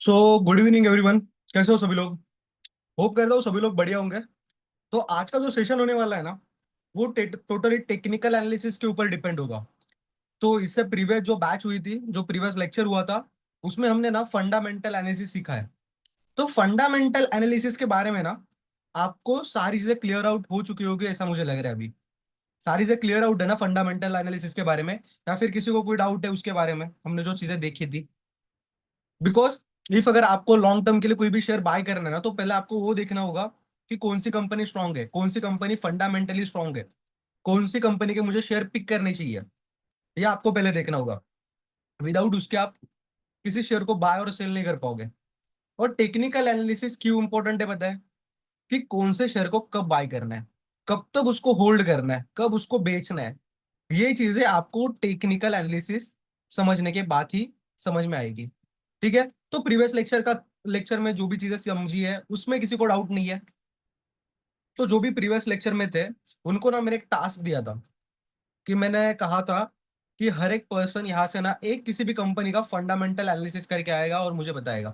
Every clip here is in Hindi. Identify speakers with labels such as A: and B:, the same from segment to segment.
A: So good evening everyone. कैसे हो सभी लोग? होप करता हूँ सभी लोग बढ़िया होंगे। तो आज का जो सेशन होने वाला है ना, वो टोटली टेक्निकल एनालिसिस के ऊपर डिपेंड होगा। तो इससे प्रीवियस जो बैच हुई थी, जो प्रीवियस लेक्चर हुआ था, उसमें हमने ना फंडामेंटल एनालिसिस सीखा है। तो फंडामेंटल एनालिसिस के बारे में ना आपको सारी चीजें क्लियर आउट हो चुकी होगी, ऐसा मुझे लग रहा है अभी। सारी चीजें क्लियर आउट है ना फंडामेंटल एनालिसिस के बारे में? या फिर किसी को कोई डाउट है उसके बारे में, हमने जो चीजें देखी थी? बिकॉज इफ अगर आपको लॉन्ग टर्म के लिए कोई भी शेयर बाय करना है ना, तो पहले आपको वो देखना होगा कि कौन सी कंपनी स्ट्रांग है, कौन सी कंपनी फंडामेंटली स्ट्रांग है, कौन सी कंपनी के मुझे शेयर पिक करने चाहिए। ये आपको पहले देखना होगा। विदाउट उसके आप किसी शेयर को बाय और सेल नहीं कर पाओगे। और टेक्निकल एनालिसिस क्यों इंपॉर्टेंट है पता है? कि कौन से शेयर को कब बाय करना है, कब तक उसको होल्ड करना है, कब उसको बेचना है। ये चीजें आपको टेक्निकल एनालिसिस समझने के बाद ही समझ में आएगी। ठीक है? तो प्रीवियस लेक्चर में जो भी चीजें समझी है उसमें किसी को डाउट नहीं है? तो जो भी प्रीवियस लेक्चर में थे, उनको ना मैंने एक टास्क दिया था। कि मैंने कहा था कि हर एक पर्सन यहाँ से ना एक किसी भी कंपनी का फंडामेंटल एनालिसिस करके आएगा और मुझे बताएगा।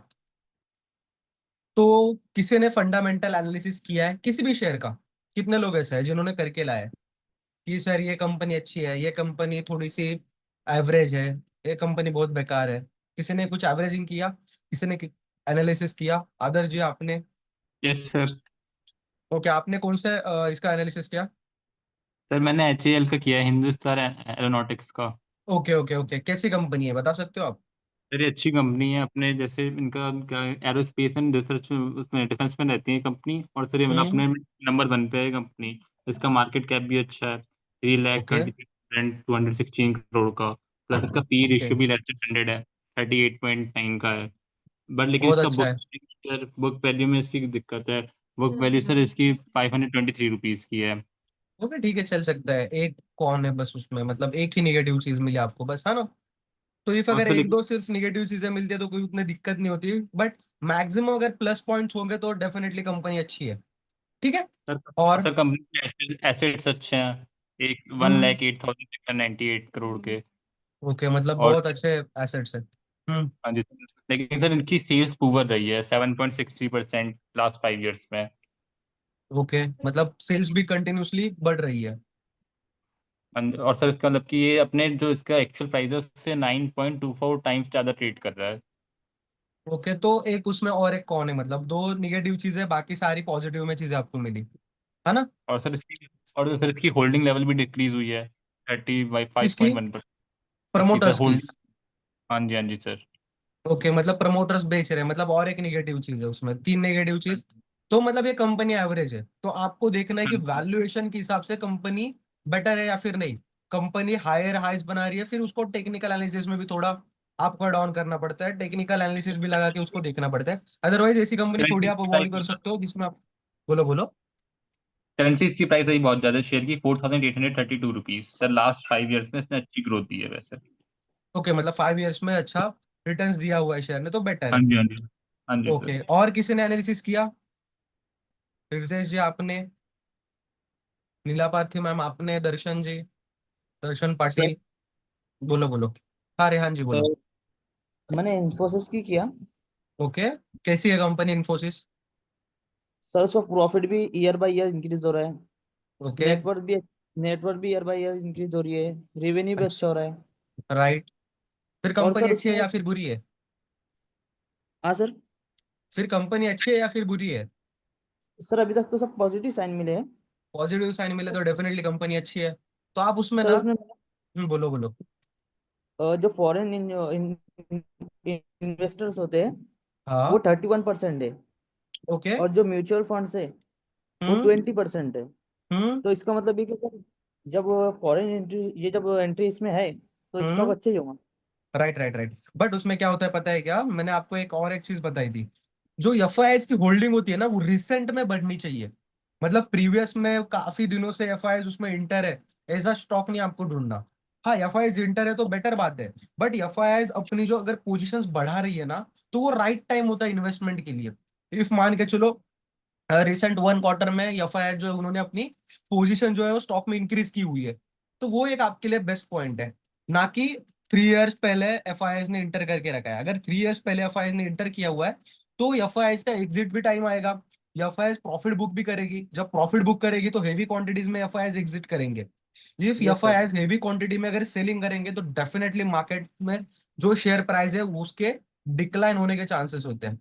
A: तो किसी ने फंडामेंटल एनालिसिस किया है किसी भी शेयर का? कितने लोग ऐसे हैं जिन्होंने करके लाए कि सर ये कंपनी अच्छी है, ये कंपनी थोड़ी सी एवरेज है, ये कंपनी बहुत बेकार है? किसी ने कुछ एवरेजिंग किया? किसी ने एनालिसिस किया? आदर जी आपने?
B: Yes sir.
A: ओके, आपने कौन से इसका एनालिसिस किया?
B: सर मैंने HAL का किया है, हिंदुस्तान एरोनॉटिक्स का।
A: ओके ओके ओके, कैसी कंपनी है बता सकते हो आप?
B: सर ये अच्छी कंपनी है, अपने जैसे इनका क्या एरोस्पेस एंड रिसर्च उसमें डिफेंस में रहती है कंपनी। और सर ये मतलब
A: हम्म।
B: अपने नंबर 1 पे है कंपनी। इसका मार्केट कैप भी अच्छा है, 3 लाख
A: ओके
B: 26 216 करोड़ का। प्लस इसका पी
A: ओके,
B: रेशियो भी लेस देन 100 है, 38.9 का है। बट लेकिन
A: बहुत
B: इसका
A: अच्छा है।
B: बुक वैल्यू में इसकी दिक्कत है। बुक वैल्यू सर इसकी 523 रुपीज़ की है।
A: ओके ठीक है, चल सकता है। एक कौन है बस उसमें, मतलब एक ही निगेटिव चीज मिली आपको बस, है ना? तो इफ
B: और
A: अगर
B: सर
A: एक
B: लेकिन
A: दो सिर्फ निगेटिव चीजें मिलती है तो कोई उतनी दिक्कत नहीं होती, बट मैक्सिमम अगर प्लस पॉइंट्स होंगे तो डेफिनेटली कंपनी अच्छी है। ठीक है।
B: सर
A: और
B: सर कंपनी के एसेट्स अच्छे हैं, एक वन
A: हम्म।
B: लैख 8,698 करोड़ के।
A: ओके, मतलब
B: और
A: बहुत अच्छे एसेट्स है। हम्म।
B: हाँ जी सर, लेकिन सर इनकी सेल्स पुअर रही है 7.63% लास्ट 5 ईयर्स में।
A: ओके, मतलब सेल्स भी कंटिन्यूसली बढ़ रही है।
B: और सर इसका मतलब कि ये अपने जो इसका एक्चुअल प्राइस है उससे 9.24 टाइम्स ज़्यादा ट्रेड कर रहा है।
A: ओके, तो एक उसमें और एक कौन है, मतलब दो निगेटिव चीजें बाकी सारी पॉजिटिव में चीजें आपको मिली, है ना?
B: और सर इसकी और सर इसकी होल्डिंग लेवल भी डिक्रीज हुई है,
A: किसकी?
B: 35.1%। इसकी सर
A: प्रमोटर्स की?
B: होल्डिंग। हाँ जी, हाँ जी सर।
A: ओके, मतलब प्रमोटर्स बेच रहे हैं, मतलब और एक निगेटिव चीज है उसमें, तीन नेगेटिव चीज। तो मतलब ये कंपनी एवरेज है, तो आपको देखना है कि वैल्यूएशन के हिसाब से कंपनी बेटर है या फिर नहीं। कंपनी हायर हाइस बना रही है, फिर उसको टेक्निकल एनालिसिस में भी थोड़ा आपको डाउन करना पड़ता है, टेक्निकल एनालिसिस भी लगा के उसको देखना पड़ता है। अदरवाइज ऐसी कंपनी थोड़ी
B: करंटली
A: आप
B: इसकी
A: अवॉइड कर
B: प्राइस
A: सकते हो जिसमें आप। बोलो बोलो।
B: करंटली इसकी प्राइस अभी बहुत ज़्यादा है, शेयर की 4,832 रुपीज़। सर लास्ट 5 ईयर्स में इसने अच्छी ग्रोथ दी है वैसे।
A: ओके, मतलब 5 इयर्स में अच्छा रिटर्न्स दिया हुआ है शेयर ने, तो बेटर
B: हाँ
A: है।
B: जी, हाँ जी। हाँ जी सर।
A: ओके, और किसी ने एनालिसिस किया? हृदय जी आपने? नीला पार्थी मैम आपने? दर्शन जी? दर्शन
C: सर
A: पाटिल? बोलो बोलो। हाँ रेहान जी बोलो।
C: मैंने इन्फोसिस की किया।
A: ओके, कैसी है कंपनी इन्फोसिस?
C: सर उसका प्रॉफिट भी ईयर बाय ईयर इंक्रीज हो रहा है।
A: ओके।
C: नेटवर्क भी नेटवर्क भी ईयर बाय ईयर इंक्रीज हो रही है। रेवेन्यू भी अच्छा हो
A: अच्छा।
C: रहा है।
A: राइट। फिर
C: और
A: कंपनी
C: सर
A: अच्छी है
C: उसमें
A: या फिर बुरी है?
C: हाँ सर।
A: फिर कंपनी अच्छी है या फिर बुरी है?
C: सर अभी तक तो सब पॉजिटिव साइन मिले हैं।
A: पॉजिटिव साइन मिले तो डेफिनेटली कंपनी अच्छी है। तो आप उसमें
C: सर
A: ना
C: उसमें
A: बोलो बोलो।
C: जो फॉरेन इन्वेस्टर्स होते हैं वो
A: हाँ।
C: 31% है।
A: ओके।
C: और जो म्यूचुअल फंड्स है वो
A: हम्म
C: 20% है।
A: हम्म
C: तो इसका मतलब ये कि सर जब फॉरेन एंट्री ये जब एंट्री इसमें है तो स्टॉक
A: हम्म।
C: अच्छे ही होगा।
A: राइट राइट राइट, बट उसमें क्या होता है पता है क्या? मैंने आपको एक और एक चीज बताई थी। जो एफआईआईज की होल्डिंग होती है ना, वो रिसेंट में बढ़नी चाहिए। मतलब प्रीवियस में काफी दिनों से एफआईआईज उसमें इंटर है, ऐसा स्टॉक नहीं आपको ढूंढना। हाँ, एफआईआईज इंटर है तो बेटर बात है। बट एफआईआईज अपनी जो अगर पोजीशंस बढ़ा रही है ना, तो वो राइट टाइम होता है इन्वेस्टमेंट के लिए। इफ मान के चलो रिसेंट 1 क्वार्टर में एफआईआई जो है उन्होंने अपनी पोजीशन जो है वो स्टॉक में इंक्रीज की हुई है, तो वो एक आपके लिए बेस्ट पॉइंट है। ना कि 3 इयर्स पहले एफआईआईज ने इंटर करके रखा है। अगर 3 इयर्स पहले एफआईआईज ने इंटर किया हुआ है तो एफआईआईज का एग्जिट भी टाइम आएगा, एफआईआईज प्रॉफिट बुक भी करेगी। जब प्रॉफिट बुक करेगी तो हेवी क्वांटिटीज में एफआईआईज एग्जिट करेंगे। If
C: yes sir.
A: FIIs heavy quantity में अगर सेलिंग करेंगे तो डेफिनेटली मार्केट में जो शेयर प्राइस है उसके डिक्लाइन होने के चांसेस होते हैं।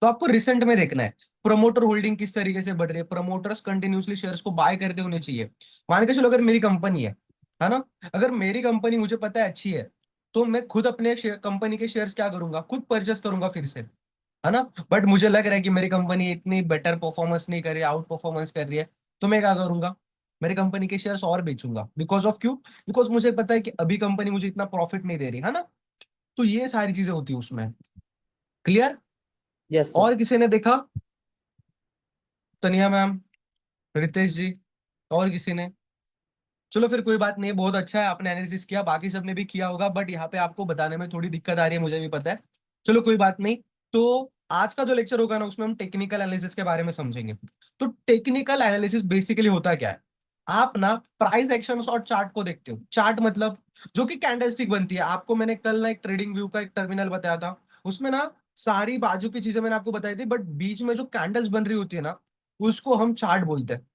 A: तो आपको रिसेंट में देखना है प्रमोटर होल्डिंग किस तरीके से बढ़ रही है, प्रमोटर्स कंटिन्यूसली शेयर्स को बाय करते होने चाहिए। मान के चलो अगर मेरी कंपनी है ना, अगर मेरी कंपनी मुझे पता है अच्छी है तो मैं खुद अपने कंपनी के शेयर्स क्या करूंगा, खुद परचेस करूंगा फिर से, है ना। बट मुझे लग रहा है कि मेरी कंपनी इतनी बेटर परफॉर्मेंस नहीं कर रही है, आउट परफॉर्मेंस कर रही है, तो मैं क्या करूंगा, मेरी कंपनी के शेयर्स और बेचूंगा। बिकॉज ऑफ क्यों, बिकॉज मुझे पता है कि अभी कंपनी मुझे इतना प्रॉफिट नहीं दे रही है ना। तो ये सारी चीजें होती है उसमें। क्लियर।
C: Yes sir.
A: और किसी ने देखा, तनिया मैम, रितेश जी, और किसी ने? चलो फिर कोई बात नहीं, बहुत अच्छा है आपने एनालिसिस किया, बाकी सबने भी किया होगा, बट यहाँ पे आपको बताने में थोड़ी दिक्कत आ रही है, मुझे भी पता है। चलो कोई बात नहीं। तो आज का जो लेक्चर होगा ना उसमें हम टेक्निकल एनालिसिस के बारे में समझेंगे। तो टेक्निकल एनालिसिस बेसिकली होता क्या है, आप ना प्राइस एक्शंस और चार्ट को देखते हो। चार्ट मतलब जो कि कैंडलस्टिक बनती है। आपको मैंने कल ना एक ट्रेडिंग व्यू का एक टर्मिनल बताया था, उसमें ना सारी बाजू की चीजें मैंने आपको बताई थी, बट बीच में जो कैंडल्स बन रही होती है ना उसको हम चार्ट बोलते हैं।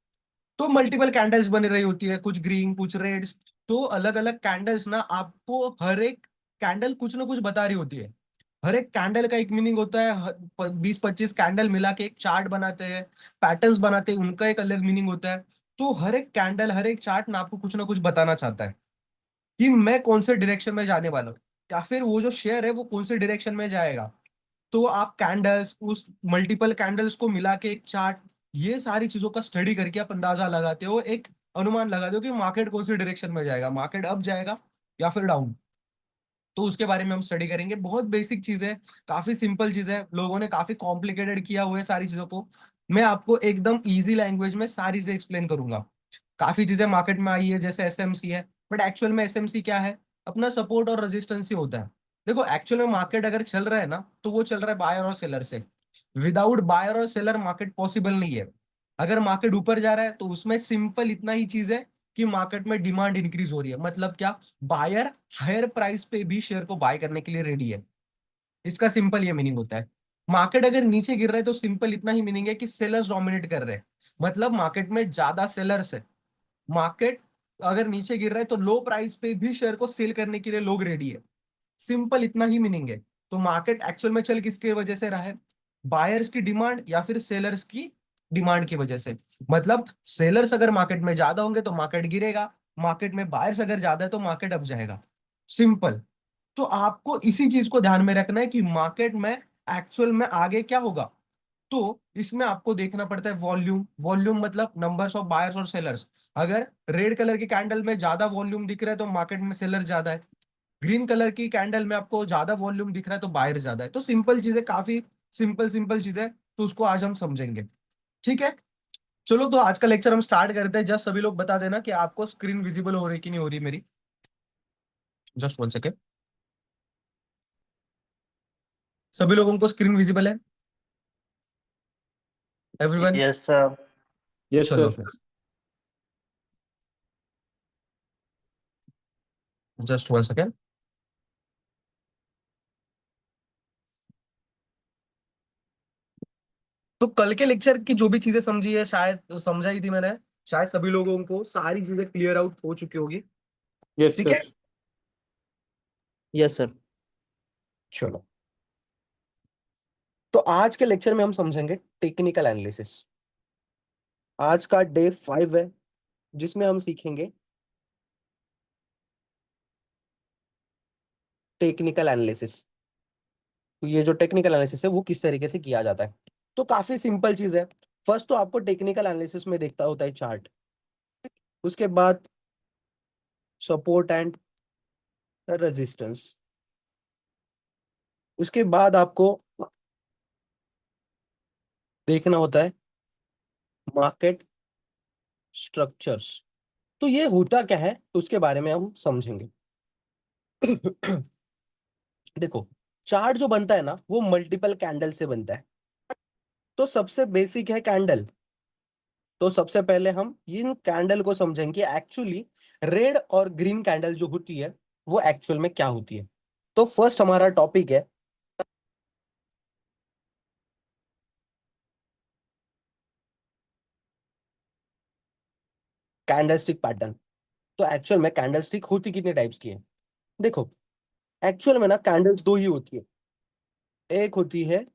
A: तो मल्टीपल कैंडल्स बन रही होती है, कुछ ग्रीन कुछ रेड्स। तो अलग अलग कैंडल्स ना आपको हर एक कैंडल कुछ ना कुछ बता रही होती है। हर एक कैंडल का एक मीनिंग होता है। 20-25 कैंडल मिला के एक चार्ट बनाते हैं, पैटर्न्स बनाते हैं, उनका एक अलग मीनिंग होता है। तो हर एक कैंडल हर एक चार्ट ना आपको कुछ ना कुछ बताना चाहता है कि मैं कौन से डायरेक्शन में जाने वाला हूँ, या फिर वो जो शेयर है वो कौन से डायरेक्शन में जाएगा। तो आप कैंडल्स, उस मल्टीपल कैंडल्स को मिला के एक चार्ट, ये सारी चीजों का स्टडी करके आप अंदाजा लगाते हो, एक अनुमान लगाते हो कि मार्केट कौन सी डायरेक्शन में जाएगा, मार्केट अप जाएगा या फिर डाउन। तो उसके बारे में हम स्टडी करेंगे। बहुत बेसिक चीज है, काफी सिंपल चीज है, लोगों ने काफी कॉम्प्लिकेटेड किया हुआ है सारी चीजों को। मैं आपको एकदम इजी लैंग्वेज में सारी चीजें एक्सप्लेन करूंगा। काफी चीजें मार्केट में आई है जैसे एसएमसी है, बट एक्चुअल में एसएमसी क्या है, अपना सपोर्ट और रेजिस्टेंस ही होता है। देखो एक्चुअल में मार्केट अगर चल रहा है ना तो वो चल रहा है बायर और सेलर से। विदाउट बायर और सेलर मार्केट पॉसिबल नहीं है। अगर मार्केट ऊपर जा रहा है तो उसमें सिंपल इतना ही चीज है कि मार्केट में डिमांड इंक्रीज हो रही है। मतलब क्या, बायर हायर प्राइस पे भी शेयर को बाय करने के लिए रेडी है। इसका सिंपल ये मीनिंग होता है। मार्केट अगर नीचे गिर रहा है तो सिंपल इतना ही मीनिंग है कि सेलर्स डोमिनेट कर रहे हैं। मतलब मार्केट में ज्यादा सेलर्स है। मार्केट अगर नीचे गिर रहा है तो लो प्राइस पे भी शेयर को सेल करने के लिए लोग रेडी है। सिंपल इतना ही मीनिंग है। तो मार्केट एक्चुअल में चल किसके वजह से रहा है, बायर्स की डिमांड या फिर सेलर्स की डिमांड की वजह से। मतलब सेलर्स अगर मार्केट में ज्यादा होंगे तो मार्केट गिरेगा, मार्केट में बायर्स अगर ज्यादा है तो मार्केट अप जाएगा। सिंपल। तो आपको इसी चीज को ध्यान में रखना है कि मार्केट में एक्चुअल में आगे क्या होगा। तो इसमें आपको देखना पड़ता है वॉल्यूम। वॉल्यूम मतलब नंबर्स ऑफ बायर्स और सेलर्स। अगर रेड कलर की कैंडल में ज्यादा वॉल्यूम दिख रहा है तो मार्केट में सेलर ज्यादा है। ग्रीन कलर की कैंडल में आपको ज्यादा वॉल्यूम दिख रहा है तो बायर ज्यादा है। तो सिंपल चीजें, काफी सिंपल सिंपल चीजें, तो उसको आज हम समझेंगे। ठीक है। चलो तो आज का लेक्चर हम स्टार्ट करते हैं। जस्ट सभी लोग बता देना कि आपको स्क्रीन विजिबल हो रही कि नहीं हो रही मेरी। Just 1 second. सभी लोगों को स्क्रीन विजिबल है, एवरीवन?
C: Yes sir.
B: यस
A: चलो
B: सर।
A: फिर जस्ट 1 सेकेंड। तो कल के लेक्चर की जो भी चीजें समझी है, शायद समझाई थी मैंने, शायद सभी लोगों को सारी चीजें क्लियर आउट हो चुकी होगी।
B: यस
A: ठीक है।
B: सर।
C: Yes sir.
A: चलो, तो आज के लेक्चर में हम समझेंगे टेक्निकल एनालिसिस। आज का डे 5 है जिसमें हम सीखेंगे टेक्निकल एनालिसिस। तो ये जो टेक्निकल एनालिसिस है वो किस तरीके से किया जाता है, तो काफी सिंपल चीज है। फर्स्ट तो आपको टेक्निकल एनालिसिस में देखता होता है चार्ट, उसके बाद सपोर्ट एंड रेजिस्टेंस, उसके बाद आपको देखना होता है मार्केट स्ट्रक्चर्स। तो ये होता क्या है तो उसके बारे में हम समझेंगे। देखो, चार्ट जो बनता है ना वो मल्टीपल कैंडल से बनता है। तो सबसे बेसिक है कैंडल। तो सबसे पहले हम इन कैंडल को समझेंगे। एक्चुअली रेड और ग्रीन कैंडल जो होती है
D: वो एक्चुअल में क्या होती है। तो फर्स्ट हमारा टॉपिक है कैंडलस्टिक पैटर्न। तो एक्चुअल में कैंडलस्टिक होती कितने टाइप्स की है। देखो एक्चुअल में ना कैंडल्स दो ही होती है, एक होती है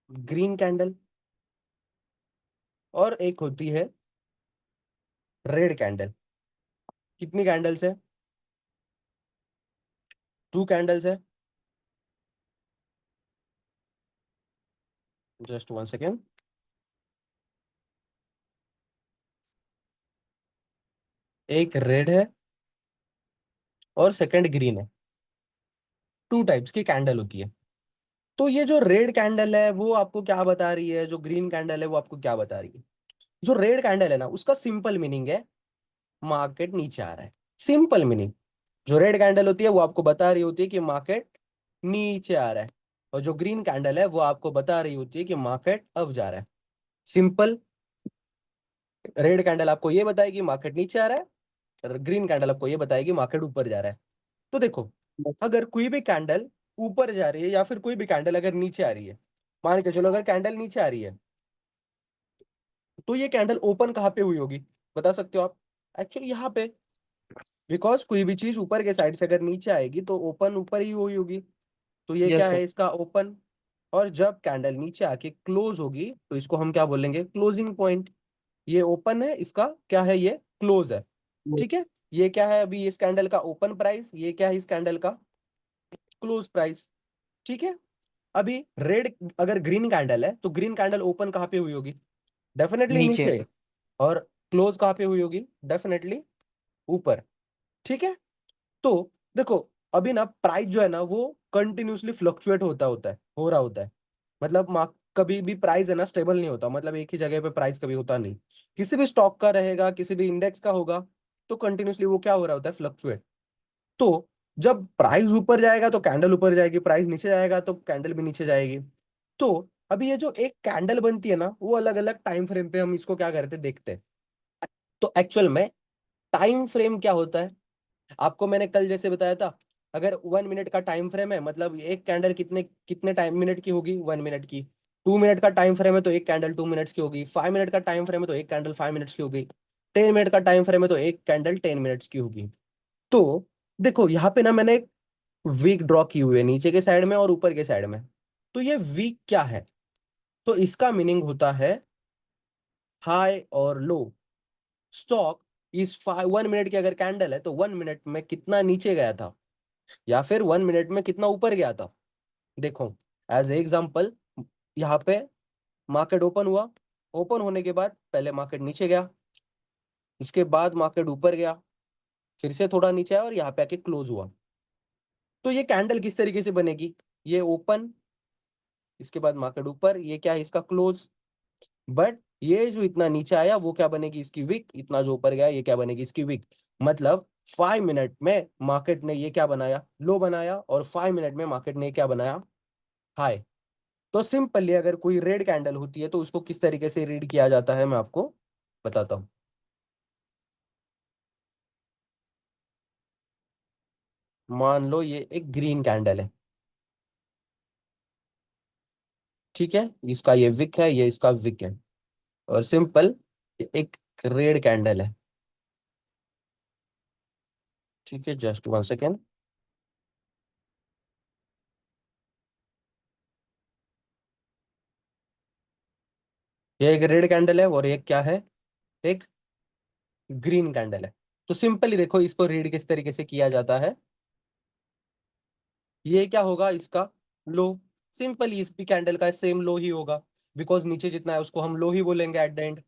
D: ग्रीन कैंडल और एक होती है रेड कैंडल। कितनी कैंडल्स है, 2 कैंडल्स है। Just 1 second. एक रेड है और सेकंड ग्रीन है। 2 टाइप्स की कैंडल होती है। तो ये जो रेड कैंडल है वो आपको क्या बता रही है, जो ग्रीन कैंडल है वो आपको क्या बता रही है। जो रेड कैंडल है ना उसका सिंपल मीनिंग है मार्केट नीचे आ रहा है। Simple meaning. जो रेड कैंडल होती है वो आपको बता रही होती है कि मार्केट नीचे आ रहा है, और जो ग्रीन कैंडल है वो आपको बता रही होती है कि मार्केट अब जा रहा है। सिंपल। रेड कैंडल आपको ये बताएगी मार्केट नीचे आ रहा है, ग्रीन कैंडल आपको ये बताएगी मार्केट ऊपर जा रहा है। तो देखो अगर कोई भी कैंडल ऊपर जा रही है या फिर कोई भी कैंडल अगर नीचे आ रही है, मान के चलो अगर कैंडल नीचे आ रही है तो ये कैंडल ओपन कहाँ पे हुई होगी, बता सकते हो आप। एक्चुअली यहाँ पे, बिकॉज कोई भी चीज ऊपर के साइड से अगर नीचे आएगी तो ओपन ऊपर ही हुई होगी। तो ये क्या
C: यस
D: है,
C: सर।
D: इसका ओपन। और जब कैंडल नीचे आके क्लोज होगी तो इसको हम क्या बोलेंगे, क्लोजिंग पॉइंट। ये ओपन है, इसका क्या है, ये क्लोज है। ठीक है। ये क्या है अभी इस कैंडल का ओपन प्राइस, ये क्या है इस कैंडल का क्लोज प्राइस। ठीक है। अभी रेड अगर ग्रीन कैंडल है तो ग्रीन कैंडल ओपन कहाँ पे हुई होगी, डेफिनेटली
C: नीचे।
D: नीचे। और क्लोज कहाँ पे हुई होगी, डेफिनेटली ऊपर। ठीक है। तो देखो अभी ना प्राइस जो है ना वो कंटिन्यूसली फ्लक्चुएट होता होता है, हो रहा होता है। मतलब कभी भी प्राइस है ना स्टेबल नहीं होता, मतलब एक ही जगह पे प्राइस कभी होता नहीं। किसी भी स्टॉक का रहेगा, किसी भी इंडेक्स का होगा, तो कंटिन्यूसली वो क्या हो रहा होता है, फ्लक्चुएट। तो जब प्राइस ऊपर जाएगा तो कैंडल ऊपर जाएगी, प्राइस नीचे जाएगा तो कैंडल भी नीचे जाएगी। तो अभी ये जो एक कैंडल बनती है ना वो अलग अलग टाइम फ्रेम पे हम इसको क्या करते हैं, देखते हैं। तो एक्चुअल में टाइम फ्रेम क्या होता है, आपको मैंने कल जैसे बताया था, अगर 1 मिनट का टाइम फ्रेम है मतलब एक कैंडल कितने कितने टाइम मिनट की होगी, 1 मिनट की। 2 मिनट का टाइम फ्रेम है तो एक कैंडल 2 मिनट्स की होगी। 5 मिनट का टाइम फ्रेम है तो एक कैंडल 5 मिनट्स की होगी। 10 मिनट का टाइम फ्रेम है तो एक कैंडल 10 मिनट्स की होगी। तो देखो यहाँ पे ना मैंने एक वीक ड्रॉ की हुई है नीचे के साइड में और ऊपर के साइड में। तो ये वीक क्या है, तो इसका मीनिंग होता है हाई और लो। स्टॉक इस 1 मिनट की अगर कैंडल है तो 1 मिनट में कितना नीचे गया था या फिर 1 मिनट में कितना ऊपर गया था। देखो एज ए एग्जाम्पल, यहाँ पे मार्केट ओपन हुआ, ओपन होने के बाद पहले मार्केट नीचे गया, उसके बाद मार्केट ऊपर गया, फिर से थोड़ा नीचे आया और यहाँ पे आके क्लोज हुआ। तो ये कैंडल किस तरीके से बनेगी, ये ओपन, इसके बाद मार्केट ऊपर, ये क्या है इसका क्लोज। बट ये जो इतना नीचे आया वो क्या बनेगी, इसकी विक। इतना जो ऊपर गया ये क्या बनेगी, इसकी विक। मतलब 5 मिनट में मार्केट ने ये क्या बनाया, लो बनाया, और 5 मिनट में मार्केट ने क्या बनाया, हाई। तो सिंपली अगर कोई रेड कैंडल होती है तो उसको किस तरीके से रीड किया जाता है मैं आपको बताता हूँ। मान लो ये एक ग्रीन कैंडल है, ठीक है, इसका ये विक है, ये इसका विक है। और सिंपल एक रेड कैंडल है, ठीक है, जस्ट 1 सेकेंड। ये एक रेड कैंडल है और एक क्या है, एक ग्रीन कैंडल है। तो सिंपली देखो इसको रीड किस तरीके से किया जाता है। ये क्या होगा, इसका लो। सिंपली इस भी कैंडल का सेम लो ही होगा, बिकॉज नीचे जितना है उसको हम लो ही बोलेंगे एट द एंड।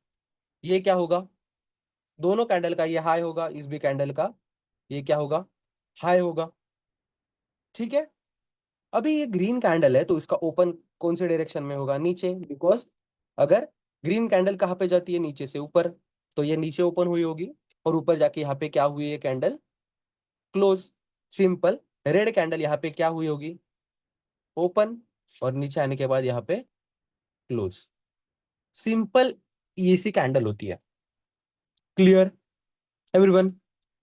D: ये क्या होगा, दोनों कैंडल का ये हाई होगा, इस भी कैंडल का ये क्या होगा, हाई होगा। ठीक है। अभी ये ग्रीन कैंडल है तो इसका ओपन कौन से डायरेक्शन में होगा, नीचे, बिकॉज अगर ग्रीन कैंडल कहाँ पे जाती है, नीचे से ऊपर, तो ये नीचे ओपन हुई होगी और ऊपर जाके यहाँ पे क्या हुई है candle, close. Simple. Red candle यहाँ पे क्या हुई होगी, ओपन, और नीचे आने के बाद यहाँ पे क्लोज। सिंपल, ये सी कैंडल होती है। Clear everyone.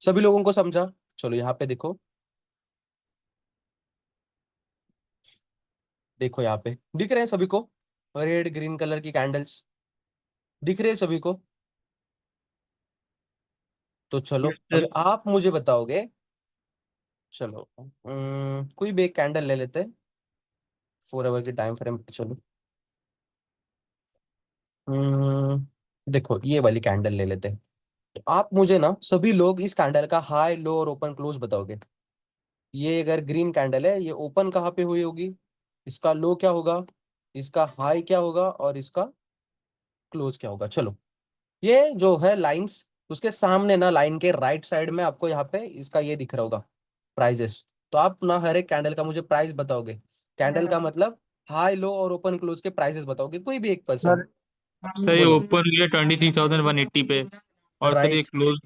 D: सभी लोगों को समझा? चलो यहाँ पे देखो, देखो यहाँ पे दिख रहे हैं सभी को रेड ग्रीन कलर की कैंडल्स? दिख रहे हैं सभी को? तो चलो
C: यस
D: अभी
C: सर।
D: आप मुझे बताओगे। चलो कोई भी एक कैंडल ले लेते हैं 4 आवर के टाइम फ्रेम पे। चलो देखो ये वाली कैंडल ले लेते हैं। तो आप मुझे ना सभी लोग इस कैंडल का हाई लो और ओपन क्लोज बताओगे। ये अगर ग्रीन कैंडल है, ये ओपन कहाँ पे हुई होगी, इसका लो क्या होगा, इसका हाई क्या होगा और इसका क्लोज क्या होगा। चलो ये जो है लाइंस, उसके सामने ना लाइन के राइट साइड में आपको यहाँ पे इसका ये दिख रहा होगा प्राइजेस। तो आप ना हर एक कैंडल का मुझे प्राइस बताओगे। कैंडल का मतलब हाई लो और ओपन क्लोज के प्राइसेस बताओगे, कोई भी एक पर्सन।
C: सर
B: सर ये
D: बोलो।
B: ओपन हुई है 23,180 पे, और सर ये
D: राइट
B: क्लोज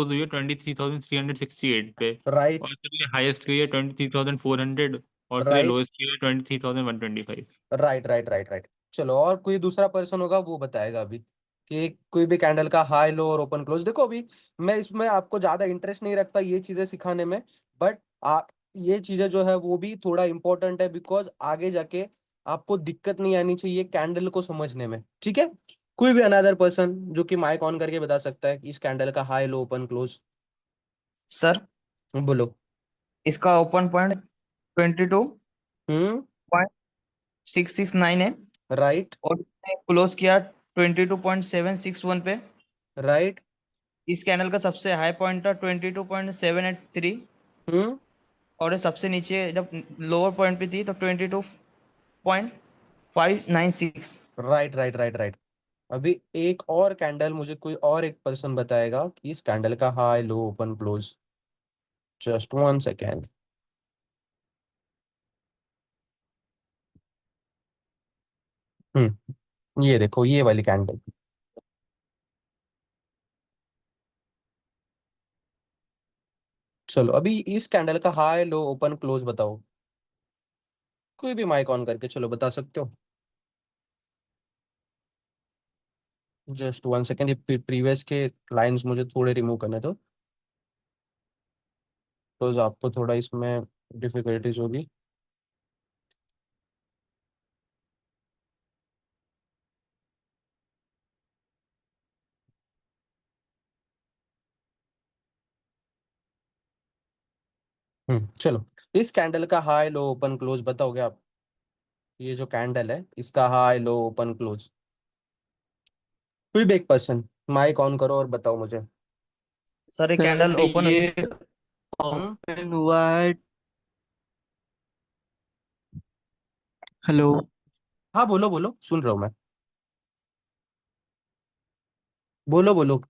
B: हुई है 23,368 पे,
D: राइट
B: और सर ये हाईएस्ट हुई है 23,400, और सर ये
D: राइट
B: लोएस्ट हुई है 23,125।
D: Right right right right. चलो और कोई दूसरा पर्सन होगा वो बताएगा अभी कि कोई भी कैंडल का हाई लो और ओपन क्लोज। देखो अभी मैं इसमें आपको ज्यादा इंटरेस्ट नहीं रखता ये चीजें सिखाने में, बट ये चीजें जो है वो भी थोड़ा इंपॉर्टेंट है, बिकॉज आगे जाके आपको दिक्कत नहीं आनी चाहिए कैंडल को समझने में। ठीक है, कोई भी अनदर पर्सन जो कि माइक ऑन करके बता सकता है कि इस कैंडल का high low open close.
C: Sir
D: बोलो।
C: इसका ओपन पॉइंट 22.669 है,
D: राइट
C: और इसने क्लोज किया 22.761 पे।
D: राइट।
C: इस कैंडल का सबसे हाई पॉइंट था 22.783,
D: हम्म
C: और ये सबसे नीचे जब लोअर पॉइंट पे थी तो 22.596।
D: Right right right right. अभी एक और कैंडल मुझे कोई और एक पर्सन बताएगा कि इस कैंडल का high low open close. Just 1 second. ये देखो ये वाली कैंडल। चलो अभी इस कैंडल का हाई लो ओपन क्लोज बताओ, कोई भी माइक ऑन करके चलो बता सकते हो। जस्ट 1 सेकेंड, ये प्रीवियस के लाइंस मुझे थोड़े रिमूव करने दो, तो आपको थोड़ा इसमें डिफिकल्टीज होगी। चलो इस कैंडल का हाई लो ओपन क्लोज बताओगे आप। ये जो कैंडल है इसका हाई लो ओपन क्लोज, कोई भी एक पर्सन माइक ऑन करो और बताओ मुझे।
C: सर ये कैंडल
B: सर
C: ओपन
B: ये
D: हम्म
C: ओपन हुआ है। हेलो।
D: हाँ बोलो बोलो, सुन रहा हूँ मैं। बोलो बोलो,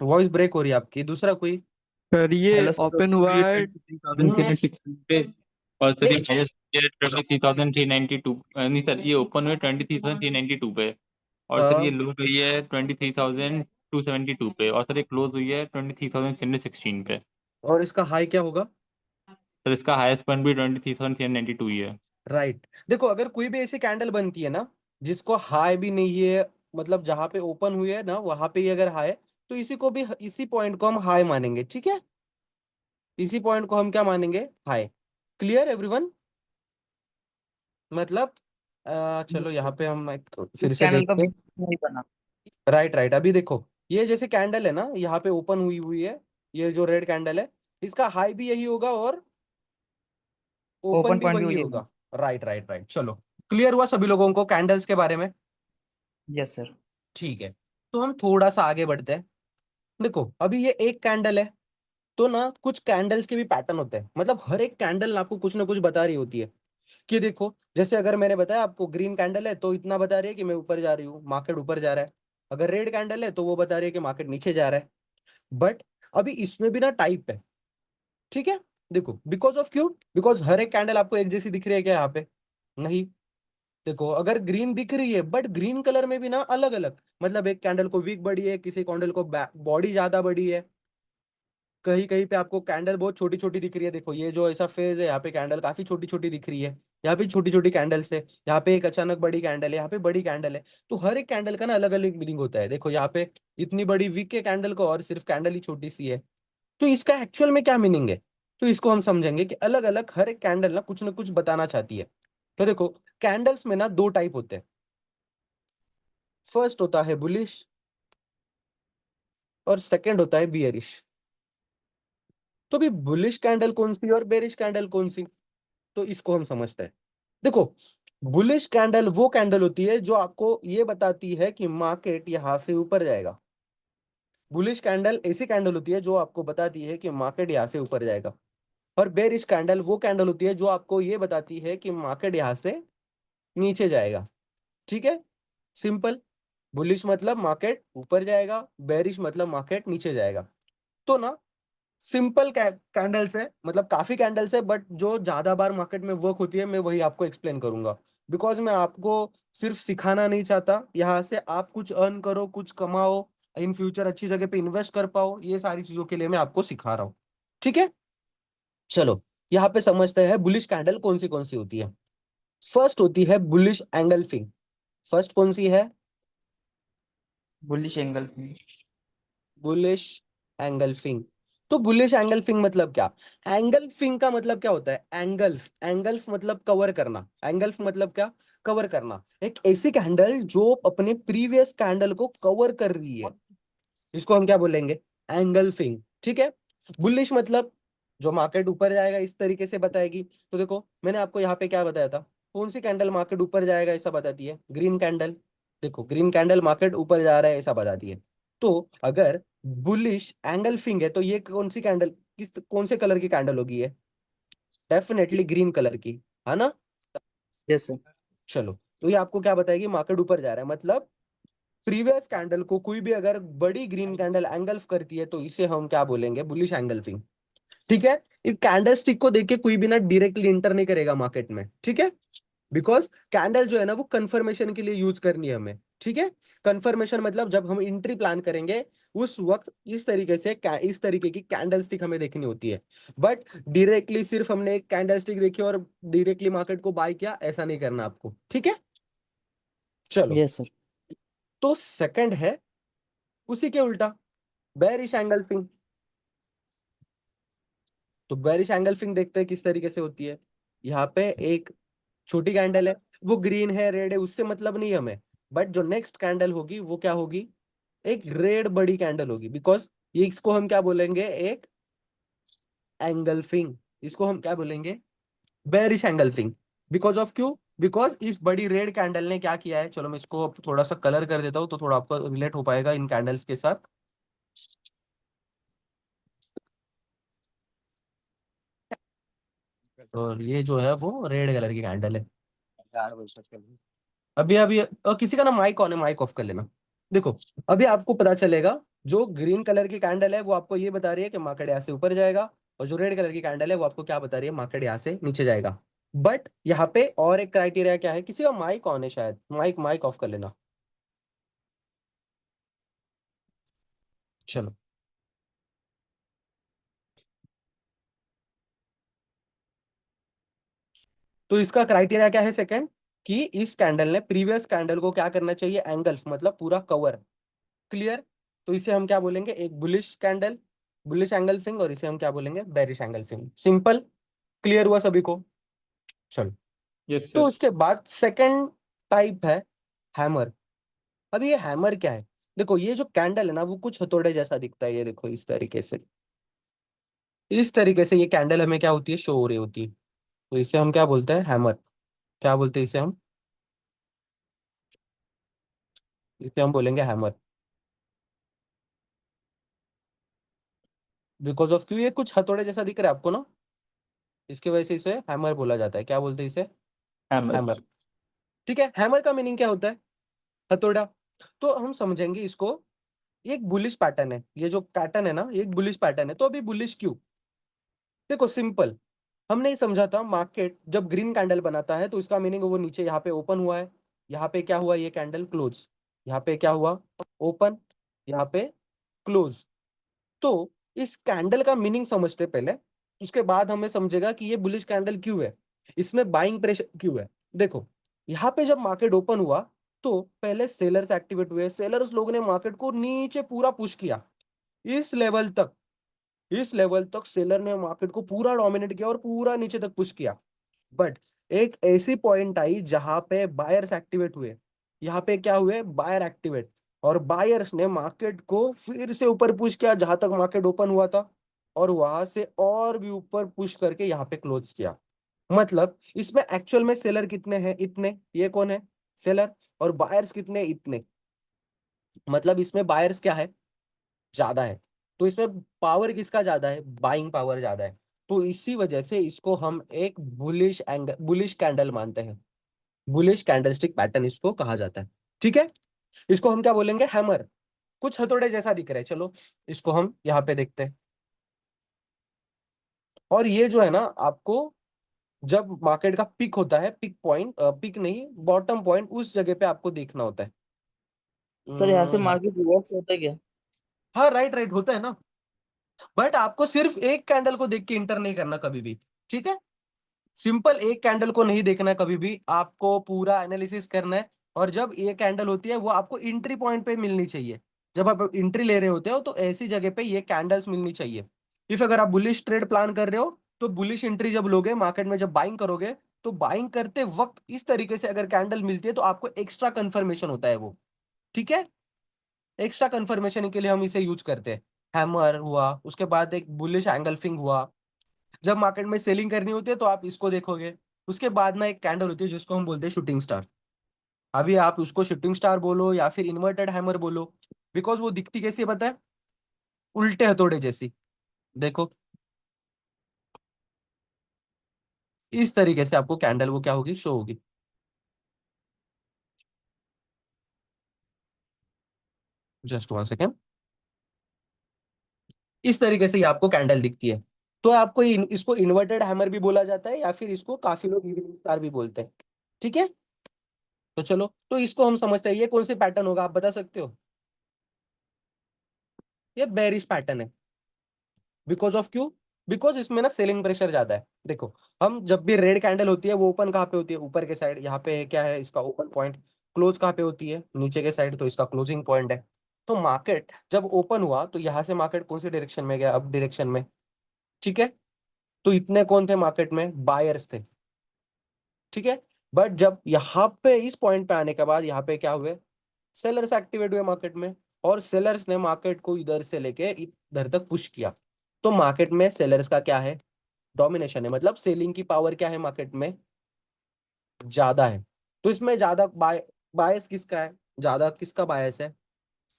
D: वॉइस ब्रेक हो रही है आपकी। दूसरा कोई।
E: सर ये
C: हेलो सर।
E: ओपन हुआ है
B: 23,360 पे, और सर ये हाईएस्ट 23,392, नहीं सर ये ओपन हुए 23,392 पे, और सर ये
D: हाँ,
B: लो हुई है 23,272 पे, और सर ये क्लोज हुई है 23,316 पे।
D: और इसका हाई क्या होगा?
B: सर इसका हाईएस्ट पॉइंट भी 23,392 ही है।
D: राइट। देखो अगर कोई भी ऐसी कैंडल बनती है ना जिसको हाई भी नहीं है, मतलब जहां पे ओपन हुई है ना वहां पे ही अगर हाई है, तो इसी को भी, इसी पॉइंट को हम हाई मानेंगे। ठीक है, इसी पॉइंट को हम क्या मानेंगे? हाई। Clear everyone? मतलब चलो यहाँ पे हम फिर
C: इस
D: से
C: कैंडल का
D: देखते हैं।
C: वीडियो नहीं बना।
D: Right right. अभी देखो ये जैसे कैंडल है ना यहाँ पे ओपन हुई हुई है, ये जो रेड कैंडल है इसका हाई भी यही होगा और ओपन
C: ओपन
D: भी
C: पॉइंट भी
D: वही
C: हुई है।
D: होगा। Right right right. चलो क्लियर हुआ सभी लोगों को कैंडल्स के बारे में?
C: Yes sir.
D: ठीक है, तो हम थोड़ा सा आगे बढ़ते हैं। देखो अभी ये एक कैंडल है, तो ना कुछ कैंडल्स के भी पैटर्न होते हैं, मतलब हर एक कैंडल आपको कुछ ना कुछ बता रही होती है। कि देखो जैसे अगर मैंने बताया आपको ग्रीन कैंडल है तो इतना बता रही है कि मैं ऊपर जा रही हूँ, मार्केट ऊपर जा रहा है। अगर रेड कैंडल है तो वो बता रही है कि मार्केट नीचे जा रहा है। बट अभी इसमें भी ना टाइप है। ठीक है, देखो बिकॉज ऑफ क्यों, बिकॉज हर एक कैंडल आपको एक जैसी दिख रही है क्या यहाँ पे? नहीं। देखो अगर ग्रीन दिख रही है बट ग्रीन कलर में भी ना अलग अलग, मतलब एक कैंडल को वीक बड़ी है, किसी कैंडल को बॉडी ज्यादा बड़ी है। कहीं कहीं पे आपको कैंडल बहुत छोटी छोटी दिख रही है। देखो ये जो ऐसा फेज है, यहाँ पे कैंडल काफी छोटी छोटी दिख रही है, यहाँ पे छोटी छोटी कैंडल्स है, यहाँ पे एक अचानक बड़ी कैंडल है, यहाँ पे बड़ी कैंडल है। तो हर एक कैंडल का ना अलग अलग मीनिंग होता है। देखो यहाँ पे इतनी बड़ी वीक के कैंडल को और सिर्फ कैंडल ही छोटी सी है, तो इसका एक्चुअल में क्या मीनिंग है? तो इसको हम समझेंगे कि अलग अलग हर एक कैंडल ना कुछ बताना चाहती है। तो देखो कैंडल्स में ना दो टाइप होते हैं। फर्स्ट होता है बुलिश और सेकंड होता है बियरिश। तो भी बुलिश कैंडल कौन सी और बेरिश कैंडल कौन सी, तो इसको हम समझते हैं। देखो बुलिश कैंडल वो कैंडल होती है जो आपको ये बताती है कि मार्केट यहां से ऊपर जाएगा। बुलिश कैंडल ऐसी कैंडल होती है जो आपको बताती है कि मार्केट यहां से ऊपर जाएगा। और बेरिश कैंडल वो कैंडल होती है जो आपको ये बताती है कि मार्केट यहां से नीचे जाएगा। ठीक है, सिंपल। बुलिश मतलब मार्केट ऊपर जाएगा, बेरिश मतलब मार्केट नीचे जाएगा। तो ना सिंपल कैंडल्स है, मतलब काफी कैंडल्स है, बट जो ज्यादा बार मार्केट में वर्क होती है मैं वही आपको एक्सप्लेन करूंगा। बिकॉज मैं आपको सिर्फ सिखाना नहीं चाहता, यहाँ से आप कुछ अर्न करो, कुछ कमाओ, इन फ्यूचर अच्छी जगह पे इन्वेस्ट कर पाओ, ये सारी चीजों के लिए मैं आपको सिखा रहा हूँ। ठीक है, चलो यहाँ पे समझते हैं बुलिश कैंडल कौन सी होती है। फर्स्ट होती है बुलिश एंगल्फिंग। फर्स्ट कौन सी है?
C: Bullish angle.
D: Bullish engulfing. तो बुलिश एंगल्फिंग मतलब क्या? एंगल्फिंग का मतलब क्या होता है? एंगल्फ, एंगल्फ मतलब कवर करना। एंगल्फ मतलब क्या? कवर करना। एक ऐसी कैंडल जो अपने प्रीवियस कैंडल को कवर कर रही है, इसको हम क्या बोलेंगे? एंगल्फिंग। ठीक है, बुलिश मतलब जो मार्केट ऊपर जाएगा इस तरीके से बताएगी। तो देखो मैंने आपको यहाँ पे क्या बताया था, कौन सी कैंडल मार्केट ऊपर जाएगा ऐसा बताती है? Green candle. देखो ग्रीन कैंडल मार्केट ऊपर जा रहा है ऐसा बताती है। तो अगर बुलिश एंगल्फिंग है तो ये कौन सी कैंडल, कौन से कलर की कैंडल होगी? ये डेफिनेटली ग्रीन कलर की, है ना?
C: Yes sir.
D: चलो, तो ये आपको क्या बताएगी? मार्केट ऊपर जा रहा है, मतलब प्रीवियस कैंडल को कोई भी अगर बड़ी ग्रीन कैंडल एंगल्फ करती है तो इसे हम क्या बोलेंगे? Bullish engulfing. ठीक है, इस कैंडल स्टिक को देख के कोई भी ना डायरेक्टली इंटर नहीं करेगा मार्केट में। ठीक है, बिकॉज कैंडल जो है ना वो कंफर्मेशन के लिए यूज करनी है हमें। ठीक है, कंफर्मेशन मतलब जब हम एंट्री प्लान करेंगे उस वक्त इस तरीके से इस तरीके की कैंडल स्टिक हमें देखनी होती है। बट डायरेक्टली सिर्फ हमने एक कैंडल स्टिक देखी और डायरेक्टली मार्केट को बाय किया, ऐसा नहीं करना आपको। ठीक है, चलो।
C: Yes sir.
D: तो सेकंड है उसी के उल्टा, बेरिश एंगल्फिंग। तो बेरिश एंगल्फिंग देखते हैं किस तरीके से होती है। यहाँ पे एक छोटी कैंडल है, वो ग्रीन है रेड है उससे मतलब नहीं हमें, बट जो नेक्स्ट कैंडल होगी वो क्या होगी? एक रेड बड़ी कैंडल होगी। बिकॉज ये इसको हम क्या बोलेंगे? एक एंगल्फिंग। इसको हम क्या बोलेंगे? Bearish engulfing. बिकॉज ऑफ क्यों? बिकॉज इस बड़ी रेड कैंडल ने क्या किया है, चलो मैं इसको अब थोड़ा सा कलर कर देता हूँ तो थोड़ा आपको रिलेट हो पाएगा इन कैंडल्स के साथ। और ये जो है वो रेड कलर की कैंडल है। अभी अभी किसी का ना माइक ऑन है, माइक ऑफ कर लेना। देखो अभी आपको पता चलेगा जो ग्रीन कलर की कैंडल है वो आपको ये बता रही है कि मार्केट यहाँ से ऊपर जाएगा, और जो रेड कलर की कैंडल है वो आपको क्या बता रही है? मार्केट यहाँ से नीचे जाएगा। बट यहाँ पे और एक क्राइटेरिया क्या है? किसी का माइक ऑन है शायद, माइक माइक ऑफ कर लेना। चलो, तो इसका क्राइटेरिया क्या है? सेकंड, कि इस कैंडल ने प्रीवियस कैंडल को क्या करना चाहिए? एंगल्फ मतलब पूरा कवर। क्लियर? तो इसे हम क्या बोलेंगे? एक बुलिश कैंडल, बुलिश एंगल्फिंग, और इसे हम क्या बोलेंगे? Bearish engulfing. सिंपल, क्लियर हुआ सभी को? चलो,
B: यस
D: तो
B: सर।
D: उसके बाद सेकंड टाइप है हैमर। अब ये हैमर क्या है? देखो ये जो कैंडल है ना वो कुछ हथौड़े जैसा दिखता है, ये देखो इस तरीके से। इस तरीके से ये कैंडल हमें क्या होती है? शो हो रही होती है। तो इसे हम क्या बोलते हैं? हैमर। क्या बोलते हैं इसे हम? इसे हम बोलेंगे हैमर। बिकॉज ऑफ क्यों? ये कुछ हथौड़े जैसा दिख रहा है आपको ना, इसकी वजह से इसे हैमर बोला जाता है। क्या बोलते हैं इसे?
B: हैमर।
D: हैमर। ठीक है, हैमर का मीनिंग क्या होता है? हथौड़ा। तो हम समझेंगे इसको, ये एक बुलिश पैटर्न है। ये जो पैटर्न है ना ये एक बुलिश पैटर्न है। तो अभी बुलिश क्यों? देखो सिंपल, हमने ये समझा था मार्केट जब ग्रीन कैंडल बनाता है तो इसका मीनिंग वो नीचे यहाँ पे ओपन हुआ है, यहाँ पे क्या हुआ? ये कैंडल क्लोज, यहाँ पे क्या हुआ? ओपन, यहाँ पे क्लोज। तो इस कैंडल का मीनिंग समझते पहले, उसके बाद हमें समझेगा कि ये बुलिश कैंडल क्यों है, इसमें बाइंग प्रेशर क्यों है। देखो यहाँ पे जब मार्केट ओपन हुआ तो पहले सेलर्स एक्टिवेट हुए, सेलर्स लोगों ने मार्केट को नीचे पूरा पुश किया इस लेवल तक, इस लेवल तक सेलर ने मार्केट को पूरा डोमिनेट किया और पूरा नीचे तक पुश किया। बट एक ऐसी पॉइंट आई जहां पे बायर्स एक्टिवेट हुए, यहाँ पे क्या हुए, बायर एक्टिवेट, और बायर्स ने मार्केट को फिर से ऊपर पुश किया जहां तक मार्केट ओपन हुआ था, और वहां से और भी ऊपर पुश करके यहाँ पे क्लोज किया। मतलब इसमें एक्चुअल में सेलर कितने हैं, इतने, ये कौन है, सेलर, और बायर्स कितने, इतने, मतलब इसमें बायर्स क्या है, ज्यादा है, तो इसमें पावर किसका ज्यादा है, बाइंग पावर ज्यादा है। तो इसी वजह से इसको हम एक बुलिश कैंडल मानते हैं, बुलिश कैंडलस्टिक पैटर्न इसको कहा जाता है। ठीक है, इसको हम क्या बोलेंगे, हैमर, कुछ हथौड़े जैसा दिख रहा है। चलो इसको हम यहाँ पे देखते हैं। और ये जो है ना, आपको जब मार्केट का पिक होता है, पिक पॉइंट, पिक नहीं, बॉटम पॉइंट, उस जगह पे आपको देखना होता है।
C: सर यहाँ से
D: हाँ,
C: मार्केट रिवर्स होता है क्या?
D: हाँ, राइट राइट होता है ना, बट आपको सिर्फ एक कैंडल को देख के इंटर नहीं करना कभी भी। ठीक है, सिंपल एक कैंडल को नहीं देखना है कभी भी, आपको पूरा एनालिसिस करना है। और जब ये कैंडल होती है वो आपको एंट्री पॉइंट पे मिलनी चाहिए, जब आप एंट्री ले रहे होते हो तो ऐसी जगह पे ये कैंडल्स मिलनी चाहिए। इफ अगर आप बुलिश ट्रेड प्लान कर रहे हो तो बुलिश एंट्री जब लोगे मार्केट में, जब बाइंग करोगे, तो बाइंग करते वक्त इस तरीके से अगर कैंडल मिलती है तो आपको एक्स्ट्रा कंफर्मेशन होता है वो। ठीक है, एक्स्ट्रा कंफर्मेशन के लिए हम इसे यूज करते हैं। हैमर हुआ, उसके बाद एक बुलिश एंगल्फिंग हुआ, जब मार्केट में सेलिंग करनी होती है तो आप इसको देखोगे। उसके बाद में एक कैंडल होती है जिसको हम बोलते हैं शूटिंग स्टार। अभी आप उसको शूटिंग स्टार बोलो या फिर इन्वर्टेड हैमर बोलो, बिकॉज वो दिखती कैसी है पता है, उल्टे हथौड़े जैसी। देखो इस तरीके से आपको कैंडल वो क्या होगी, शो होगी। जस्ट वन सेकेंड, इस तरीके से ये आपको कैंडल दिखती है। तो आपको इसको इन्वर्टेड हैमर भी बोला जाता है, या फिर इसको काफी लोग इवनिंग स्टार भी बोलते हैं। ठीक है, तो चलो, तो इसको हम समझते हैं, ये कौन सी पैटर्न होगा, आप बता सकते हो। ये बेरिश पैटर्न है। बिकॉज ऑफ क्यों, बिकॉज इसमें ना सेलिंग प्रेशर ज्यादा है। देखो, हम जब भी रेड कैंडल होती है वो ओपन कहाँ पे होती है, ऊपर के साइड, यहाँ पे क्या है इसका ओपन पॉइंट। क्लोज कहाँ पे होती है, नीचे के साइड, तो इसका क्लोजिंग पॉइंट है। तो मार्केट जब ओपन हुआ तो यहाँ से मार्केट कौन सी डायरेक्शन में गया, अप डायरेक्शन में। ठीक है, तो इतने कौन थे मार्केट में, बायर्स थे। ठीक है, बट जब यहाँ पे इस पॉइंट पे आने के बाद यहाँ पे क्या हुए, सेलर्स एक्टिवेट हुए मार्केट में, और सेलर्स ने मार्केट को इधर से लेके इधर तक पुश किया। तो मार्केट में सेलर्स का क्या है, डोमिनेशन है, मतलब सेलिंग की पावर क्या है मार्केट में, ज्यादा है। तो इसमें ज्यादा बायस किसका है, ज्यादा किसका बायस है,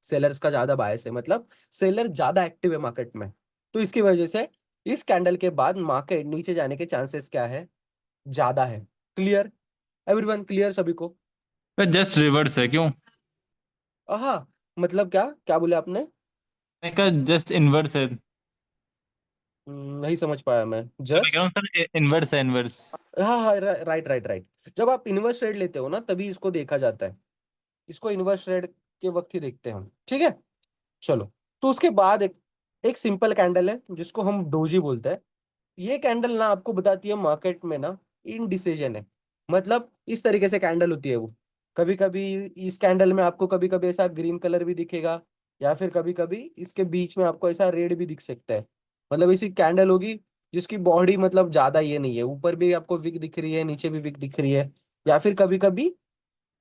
D: सेलर्स का ज्यादा बायस है, मतलब सेलर ज्यादा एक्टिव है मार्केट में। तो इसकी वजह से इस कैंडल के बाद मार्केट नीचे जाने के चांसेस क्या है, ज्यादा है। क्लियर, एवरीवन क्लियर सभी को।
B: जस्ट रिवर्स है क्यों?
D: हाँ, मतलब क्या क्या बोले आपने,
B: मैं कहा जस्ट इनवर्स है।
D: नहीं समझ पाया मैं,
B: मैं कह रहा
D: जस्ट।
B: हूँ सर इनवर्स है, इनवर्स।
D: हाँ हाँ, राइट राइट राइट, जब आप इन्वर्स ट्रेड लेते हो ना तभी इसको देखा जाता है, इसको इन्वर्स ट्रेड के वक्त ही देखते हैं हम। ठीक है, चलो, तो उसके बाद एक एक सिंपल कैंडल है जिसको हम डोजी बोलते हैं। ये कैंडल ना आपको बताती है मार्केट में ना इनडिसीजन है, मतलब इस तरीके से कैंडल होती है वो। कभी कभी इस कैंडल में आपको कभी कभी ऐसा ग्रीन कलर भी दिखेगा, या फिर कभी कभी इसके बीच में आपको ऐसा रेड भी दिख सकता है। मतलब ऐसी कैंडल होगी जिसकी बॉडी मतलब ज्यादा ये नहीं है, ऊपर भी आपको विक दिख रही है, नीचे भी विक दिख रही है, या फिर कभी कभी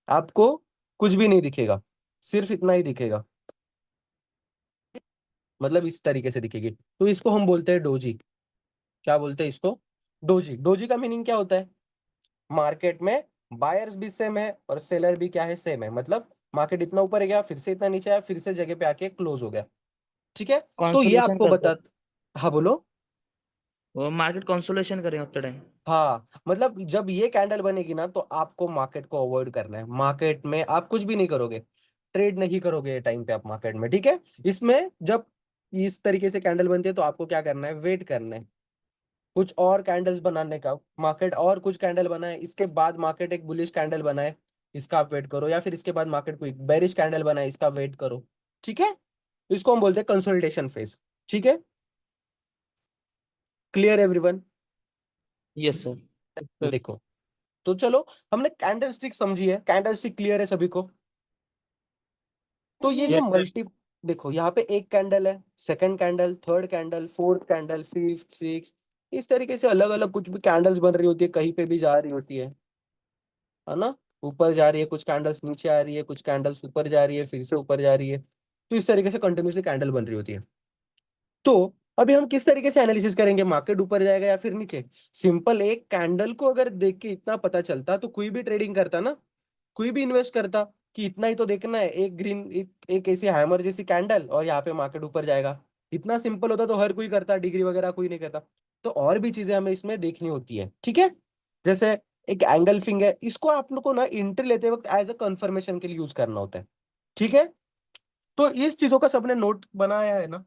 D: आपको कुछ भी नहीं दिखेगा, सिर्फ इतना ही दिखेगा, मतलब इस तरीके से दिखेगी। तो इसको हम बोलते हैं डोजी। क्या बोलते हैं इसको, डोजी। डोजी का मीनिंग क्या होता है, मार्केट में बायर्स भी सेम है और सेलर भी क्या है, सेम है, मतलब मार्केट इतना ऊपर गया, फिर से इतना नीचे आया, फिर से जगह पे आके क्लोज हो गया। ठीक है, तो ये
C: कॉन्सोलेशन
D: आपको
C: करते
D: बता,
C: हैं,
D: हाँ बोलो।
C: वो मार्केट कॉन्सोलेशन करें उतने टाइम।
D: हाँ, मतलब जब ये कैंडल बनेगी ना तो आपको मार्केट को अवॉइड करना है, मार्केट में आप कुछ भी नहीं करोगे, ट्रेड नहीं करोगे ये टाइम पे आप मार्केट में। ठीक है, इसमें जब इस तरीके से कैंडल बनती है तो आपको क्या करना है, वेट करना है कुछ और कैंडल्स बनाने का, मार्केट और कुछ कैंडल बनाए, इसके बाद मार्केट एक बुलिश कैंडल बनाए, इसका आप वेट करो, या फिर इसके बाद मार्केट को एक बेरिश कैंडल बनाए, इसका वेट करो। ठीक है, इसको हम बोलते हैं कंसोलिडेशन फेज। ठीक है, क्लियर एवरीवन?
C: Yes sir.
D: देखो, तो चलो हमने कैंडल स्टिक समझी है, कैंडल स्टिक क्लियर है सभी को? तो ये जो
B: Yes, sir.
D: मल्टी, देखो यहाँ पे एक कैंडल है, second candle, third candle, fourth candle, fifth, six, इस तरीके से अलग अलग कुछ भी कैंडल्स बन रही होती है, कहीं पे भी जा रही होती है ना? ऊपर जा रही है, कुछ कैंडल्स नीचे आ रही है, कुछ कैंडल्स ऊपर जा रही है, फिर से ऊपर जा रही है। तो इस तरीके से कंटिन्यूसली कैंडल बन रही होती है। तो अभी हम किस तरीके से एनालिसिस करेंगे, मार्केट ऊपर जाएगा या फिर नीचे? सिंपल, एक कैंडल को अगर देख के इतना पता चलता तो कोई भी ट्रेडिंग करता ना, कोई भी इन्वेस्ट करता कि इतना ही तो देखना है, एक ग्रीन, एक ऐसी हैमर जैसी कैंडल और यहाँ पे मार्केट ऊपर जाएगा। इतना सिंपल होता तो हर कोई करता, डिग्री वगैरह कोई नहीं करता। तो और भी चीजें हमें इसमें देखनी होती है, ठीक है? जैसे एक एंगल फिंग है, इसको आप लोग को ना एंट्री लेते वक्त एज अ कंफर्मेशन के लिए यूज करना होता है, ठीक है? तो इस चीजों का सबने नोट बनाया है ना,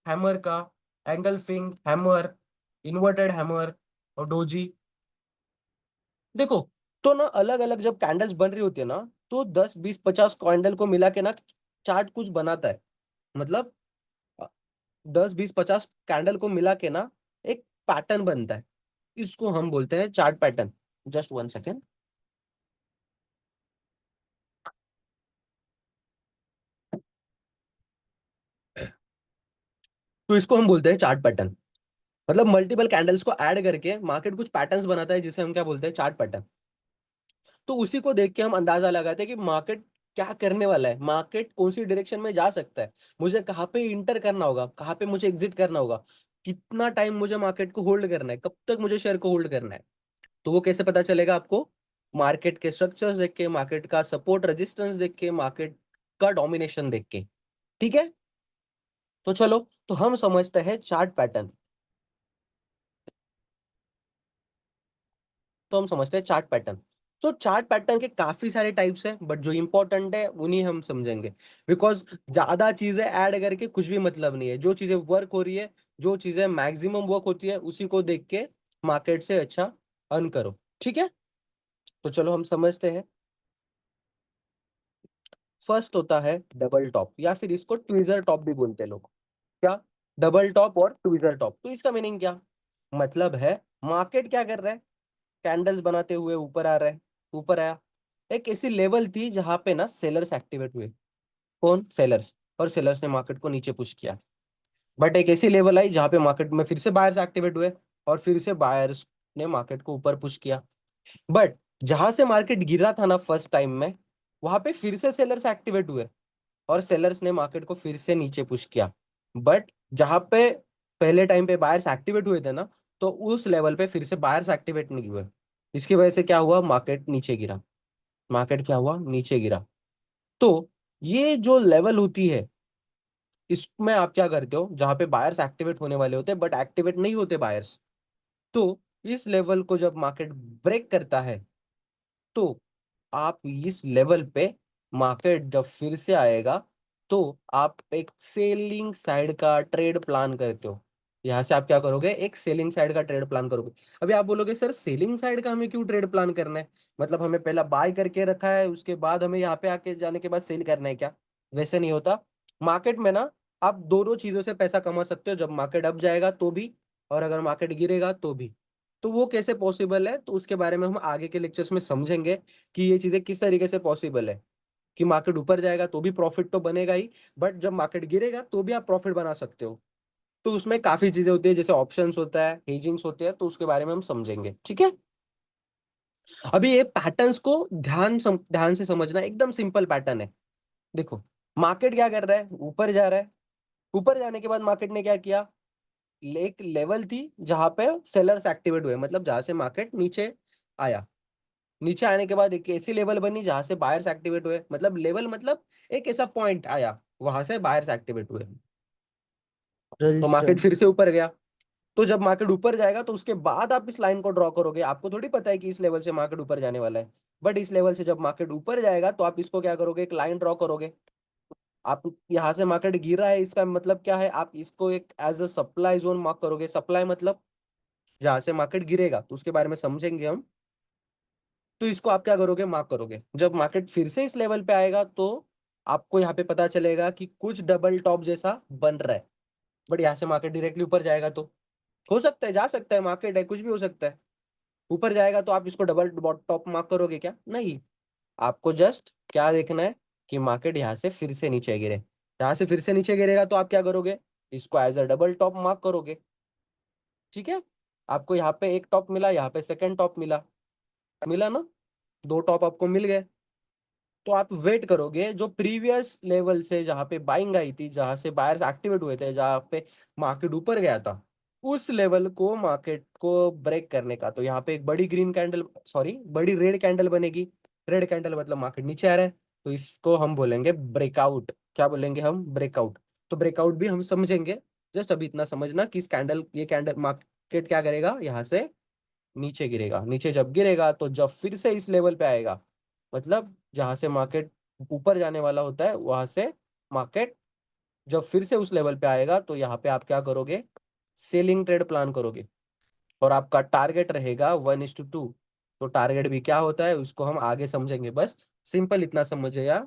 D: हैमर का, एंगल फिंग, हैमर, इन्वर्टेड हैमर और डोजी। देखो, तो ना अलग अलग जब कैंडल्स बन रही होती है ना, तो 10 20 50 कैंडल को मिला के ना चार्ट कुछ बनाता है। मतलब 10 20 50 कैंडल को मिला के ना एक पैटर्न बनता है, इसको हम बोलते हैं चार्ट पैटर्न। Just 1 second. तो इसको हम बोलते हैं चार्ट पैटर्न। मतलब मल्टीपल कैंडल्स को ऐड करके मार्केट कुछ पैटर्न्स बनाता है, जिसे हम क्या बोलते हैं, चार्ट पैटर्न। तो उसी को देख के हम अंदाजा लगाते हैं कि मार्केट क्या करने वाला है, मार्केट कौन सी डायरेक्शन में जा सकता है, मुझे कहाँ पे इंटर करना होगा, कहाँ पे मुझे एग्जिट करना होगा, कितना टाइम मुझे मार्केट को होल्ड करना है, कब तक मुझे शेयर को होल्ड करना है। तो वो कैसे पता चलेगा आपको? मार्केट के स्ट्रक्चर्स देख के, मार्केट का सपोर्ट रेजिस्टेंस देख के, मार्केट का डोमिनेशन देख के, ठीक है? तो चलो, तो हम समझते हैं चार्ट पैटर्न। तो हम समझते हैं चार्ट पैटर्न। तो चार्ट पैटर्न के काफी सारे टाइप्स हैं, बट जो इंपॉर्टेंट है उन्हीं हम समझेंगे। बिकॉज ज्यादा चीजें ऐड करके कुछ भी मतलब नहीं है। जो चीजें वर्क हो रही है, जो चीजें मैक्सिमम वर्क होती है, उसी को देख के मार्केट से अच्छा अर्न करो, ठीक है? तो चलो हम समझते हैं। फर्स्ट होता है डबल टॉप, या फिर इसको ट्विजर टॉप भी बोलते हैं लोग। क्या? डबल टॉप और ट्विजर टॉप। तो इसका मीनिंग क्या मतलब है? मार्केट क्या कर रहा है, कैंडल्स बनाते हुए ऊपर आ रहा है, ऊपर आया, एक ऐसी लेवल थी जहां पे ना सेलर्स एक्टिवेट हुए। कौन? सेलर्स। और सेलर्स ने मार्केट को नीचे पुश किया। बट एक ऐसी लेवल आई जहां पे मार्केट में फिर से बायर्स एक्टिवेट हुए, और फिर से बायर्स ने मार्केट को ऊपर पुश किया। बट जहां से मार्केट गिरा था ना फर्स्ट टाइम में, वहां पे फिर से सेलर्स एक्टिवेट हुए, और सेलर्स ने मार्केट को फिर से नीचे पुश किया। बट जहां पे पहले टाइम पे बायर्स एक्टिवेट हुए थे ना, तो उस लेवल पे फिर से बायर्स एक्टिवेट नहीं हुए। इसकी वजह से क्या हुआ? मार्केट नीचे गिरा। मार्केट क्या हुआ? नीचे गिरा। तो ये जो लेवल होती है, इसमें आप क्या करते हो, जहां पे बायर्स एक्टिवेट होने वाले होते हैं बट एक्टिवेट नहीं होते बायर्स, तो इस लेवल को जब मार्केट ब्रेक करता है, तो आप इस लेवल पे मार्केट जब फिर से आएगा, तो आप एक सेलिंग साइड का ट्रेड प्लान करते हो। यहां से आप क्या करोगे? एक सेलिंग साइड का ट्रेड प्लान करोगे। अभी आप बोलोगे सर सेलिंग साइड का हमें क्यों ट्रेड प्लान करना है, मतलब हमें पहला बाय करके रखा है, उसके बाद हमें यहाँ पे आके जाने के बाद सेल करना है क्या? वैसे नहीं होता। मार्केट में ना आप दोनों चीजों से पैसा कमा सकते हो, जब मार्केट अप जाएगा तो भी, और अगर मार्केट गिरेगा तो भी। तो वो कैसे पॉसिबल है, तो उसके बारे में हम आगे के लेक्चर्स में समझेंगे कि ये चीजें किस तरीके से पॉसिबल है। कि मार्केट ऊपर जाएगा तो भी प्रॉफिट तो बनेगा ही, बट जब मार्केट गिरेगा तो भी आप प्रॉफिट बना सकते हो। तो उसमें काफी चीजें होती है, जैसे ऑप्शंस होता है, हेजिंग्स होते हैं, तो उसके बारे में हम समझेंगे, ठीक है? अभी ये पैटर्न्स को ध्यान से समझना, एकदम सिंपल पैटर्न है। देखो, मार्केट क्या कर रहा है? ऊपर जा रहा है। ऊपर जाने के बाद मार्केट ने क्या किया? एक लेवल थी जहां पे सेलर्स एक्टिवेट हुए, मतलब जहां से मार्केट नीचे आया। नीचे आने के बाद एक ऐसी लेवल बनी जहां से बायर्स एक्टिवेट हुए, मतलब लेवल मतलब एक ऐसा पॉइंट आया, वहां से बायर्स एक्टिवेट हुए, तो मार्केट फिर
C: रेजिस्टेंस।
D: से ऊपर गया। तो जब मार्केट ऊपर जाएगा तो उसके बाद आप इस लाइन को ड्रॉ करोगे। आपको थोड़ी पता है कि इस लेवल से मार्केट ऊपर जाने वाला है, बट इस लेवल से जब मार्केट ऊपर जाएगा तो आप इसको क्या करोगे? एक लाइन ड्रॉ करोगे। आप यहाँ से मार्केट गिर रहा है, इसका मतलब क्या है? आप इसको एक as a supply zone mark करोगे। सप्लाई मतलब जहां से मार्केट गिरेगा, तो उसके बारे में समझेंगे हम। तो इसको आप क्या करोगे? मार्क करोगे। जब मार्केट फिर से इस लेवल पे आएगा, तो आपको यहाँ पे पता चलेगा कि कुछ डबल टॉप जैसा बन रहा है, बट यहाँ से मार्केट डायरेक्टली ऊपर जाएगा, तो हो सकता है, जा सकता है, मार्केट है, कुछ भी हो सकता है। ऊपर जाएगा तो आप इसको डबल टॉप मार्क करोगे क्या? नहीं, आपको जस्ट क्या देखना है कि मार्केट यहाँ से फिर से नीचे गिरे। यहाँ से फिर से नीचे गिरेगा तो आप क्या करोगे, इसको as a double top mark करोगे। ठीक है, आपको यहाँ पे एक टॉप मिला, यहाँ पे सेकंड टॉप मिला, मिला ना, दो टॉप आपको मिल गए। तो आप वेट करोगे जो प्रीवियस लेवल से जहां पे बाइंग आई थी, जहां से बायर्स एक्टिवेट हुए थे, जहां पे मार्केट ऊपर गया था, उस लेवल को मार्केट को ब्रेक करने का। तो यहाँ पे एक बड़ी ग्रीन कैंडल, सॉरी बड़ी रेड कैंडल बनेगी। रेड कैंडल मतलब मार्केट नीचे आ रहा है, तो इसको हम बोलेंगे ब्रेकआउट। क्या बोलेंगे हम? ब्रेकआउट। तो ब्रेकआउट भी हम समझेंगे, जस्ट अभी इतना समझना कि इस कैंडल, ये कैंडल मार्केट क्या करेगा, यहाँ से नीचे गिरेगा। नीचे जब गिरेगा तो जब फिर से इस लेवल पे आएगा, मतलब जहां से मार्केट ऊपर जाने वाला होता है, वहां से मार्केट जब फिर से उस लेवल पे आएगा, तो यहाँ पे आप क्या करोगे, सेलिंग ट्रेड प्लान करोगे। और आपका टारगेट रहेगा 1:2। तो टारगेट भी क्या होता है उसको हम आगे समझेंगे, बस सिंपल इतना समझिएगा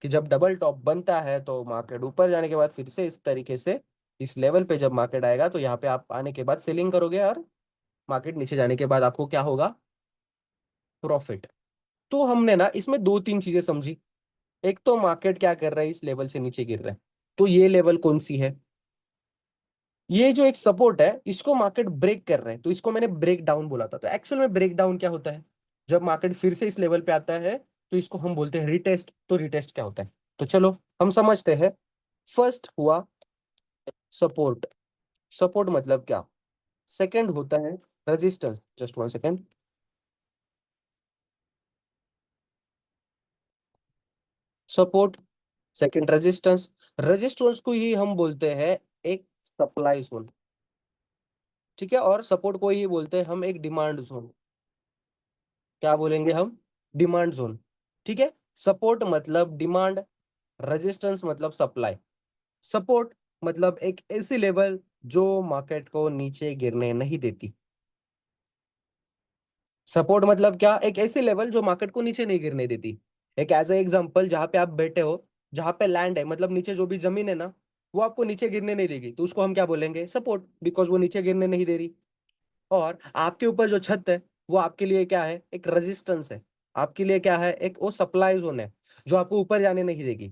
D: कि जब डबल टॉप बनता है तो मार्केट ऊपर जाने के बाद फिर से इस तरीके से इस लेवल पे जब मार्केट आएगा, तो यहाँ पे आप आने के बाद सेलिंग करोगे, और मार्केट नीचे जाने के बाद आपको क्या होगा, प्रॉफिट। तो हमने ना इसमें दो तीन चीजें समझी। एक तो मार्केट क्या कर रहा है, इस लेवल से नीचे गिर रहा है, तो ये लेवल कौन सी है, ये जो एक सपोर्ट है, इसको मार्केट ब्रेक कर रहा है, तो इसको मैंने ब्रेक डाउन बोला था। तो एक्चुअल में ब्रेक डाउन क्या होता है, जब मार्केट फिर से इस लेवल पे आता है तो इसको हम बोलते हैं रिटेस्ट। तो रिटेस्ट क्या होता है, तो चलो हम समझते हैं। फर्स्ट हुआ सपोर्ट। सपोर्ट मतलब क्या? सेकंड होता है resistance. Just 1 second. Support, second resistance. Resistance को ही हम बोलते हैं एक सप्लाई जोन। ठीक है, और सपोर्ट को ही बोलते हैं हम एक डिमांड जोन। क्या बोलेंगे हम? Demand zone. ठीक है, सपोर्ट मतलब डिमांड, रेजिस्टेंस मतलब सप्लाई। सपोर्ट मतलब एक ऐसी लेवल जो मार्केट को नीचे गिरने नहीं देती। सपोर्ट मतलब क्या? एक ऐसी लेवल जो मार्केट को नीचे नहीं गिरने देती। एक एज ए एग्जांपल, जहां पे आप बैठे हो, जहां पे लैंड है, मतलब नीचे जो भी जमीन है ना, वो आपको नीचे गिरने नहीं देगी, तो उसको हम क्या बोलेंगे? सपोर्ट, बिकॉज वो नीचे गिरने नहीं दे रही। और आपके ऊपर जो छत है, वो आपके लिए क्या है? एक रेजिस्टेंस है। आपके लिए क्या है? एक वो सप्लाई जोन है जो आपको ऊपर जाने नहीं देगी।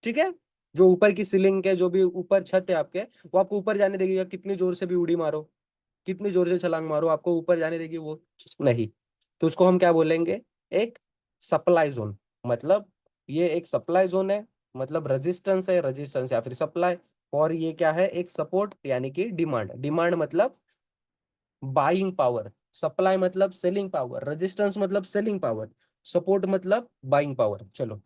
D: ठीक है, जो ऊपर की सीलिंग के, जो भी ऊपर छत है आपके, वो आपको ऊपर जाने देगी। या कितनी जोर से भी उड़ी मारो, कितनी जोर से छलांग मारो, आपको ऊपर जाने देगी वो? नहीं। तो उसको हम क्या बोलेंगे? एक सप्लाई जोन। मतलब ये एक सप्लाई जोन है, मतलब रेजिस्टेंस है, रेजिस्टेंस या फिर सप्लाई। और ये क्या है? एक सपोर्ट यानी कि डिमांड। डिमांड मतलब बाइंग पावर, सप्लाई मतलब सेलिंग पावर, रेजिस्टेंस मतलब सेलिंग पावर, सपोर्ट मतलब बाइंग पावर। चलो,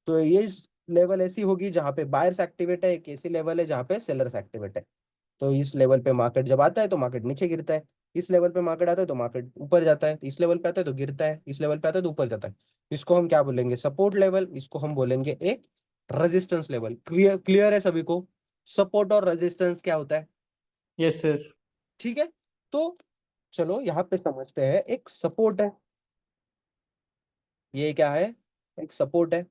D: तो ये लेवल ऐसी होगी जहां पे बायर्स एक्टिवेट है, एक ऐसी लेवल है जहां पे सेलर्स एक्टिवेट है। तो इस लेवल पे मार्केट जब आता है तो मार्केट नीचे गिरता है, इस लेवल पे मार्केट आता है तो मार्केट ऊपर जाता है, इस लेवल पे आता है तो गिरता है, इस लेवल पे आता है तो ऊपर जाता है। इसको हम क्या बोलेंगे? Support level. इसको हम बोलेंगे एक रेजिस्टेंस लेवल। क्लियर? क्लियर है सभी को? सपोर्ट और रेजिस्टेंस क्या होता है?
B: Yes sir.
D: ठीक है, तो चलो यहाँ पे समझते हैं। एक सपोर्ट है, ये क्या है? एक सपोर्ट है,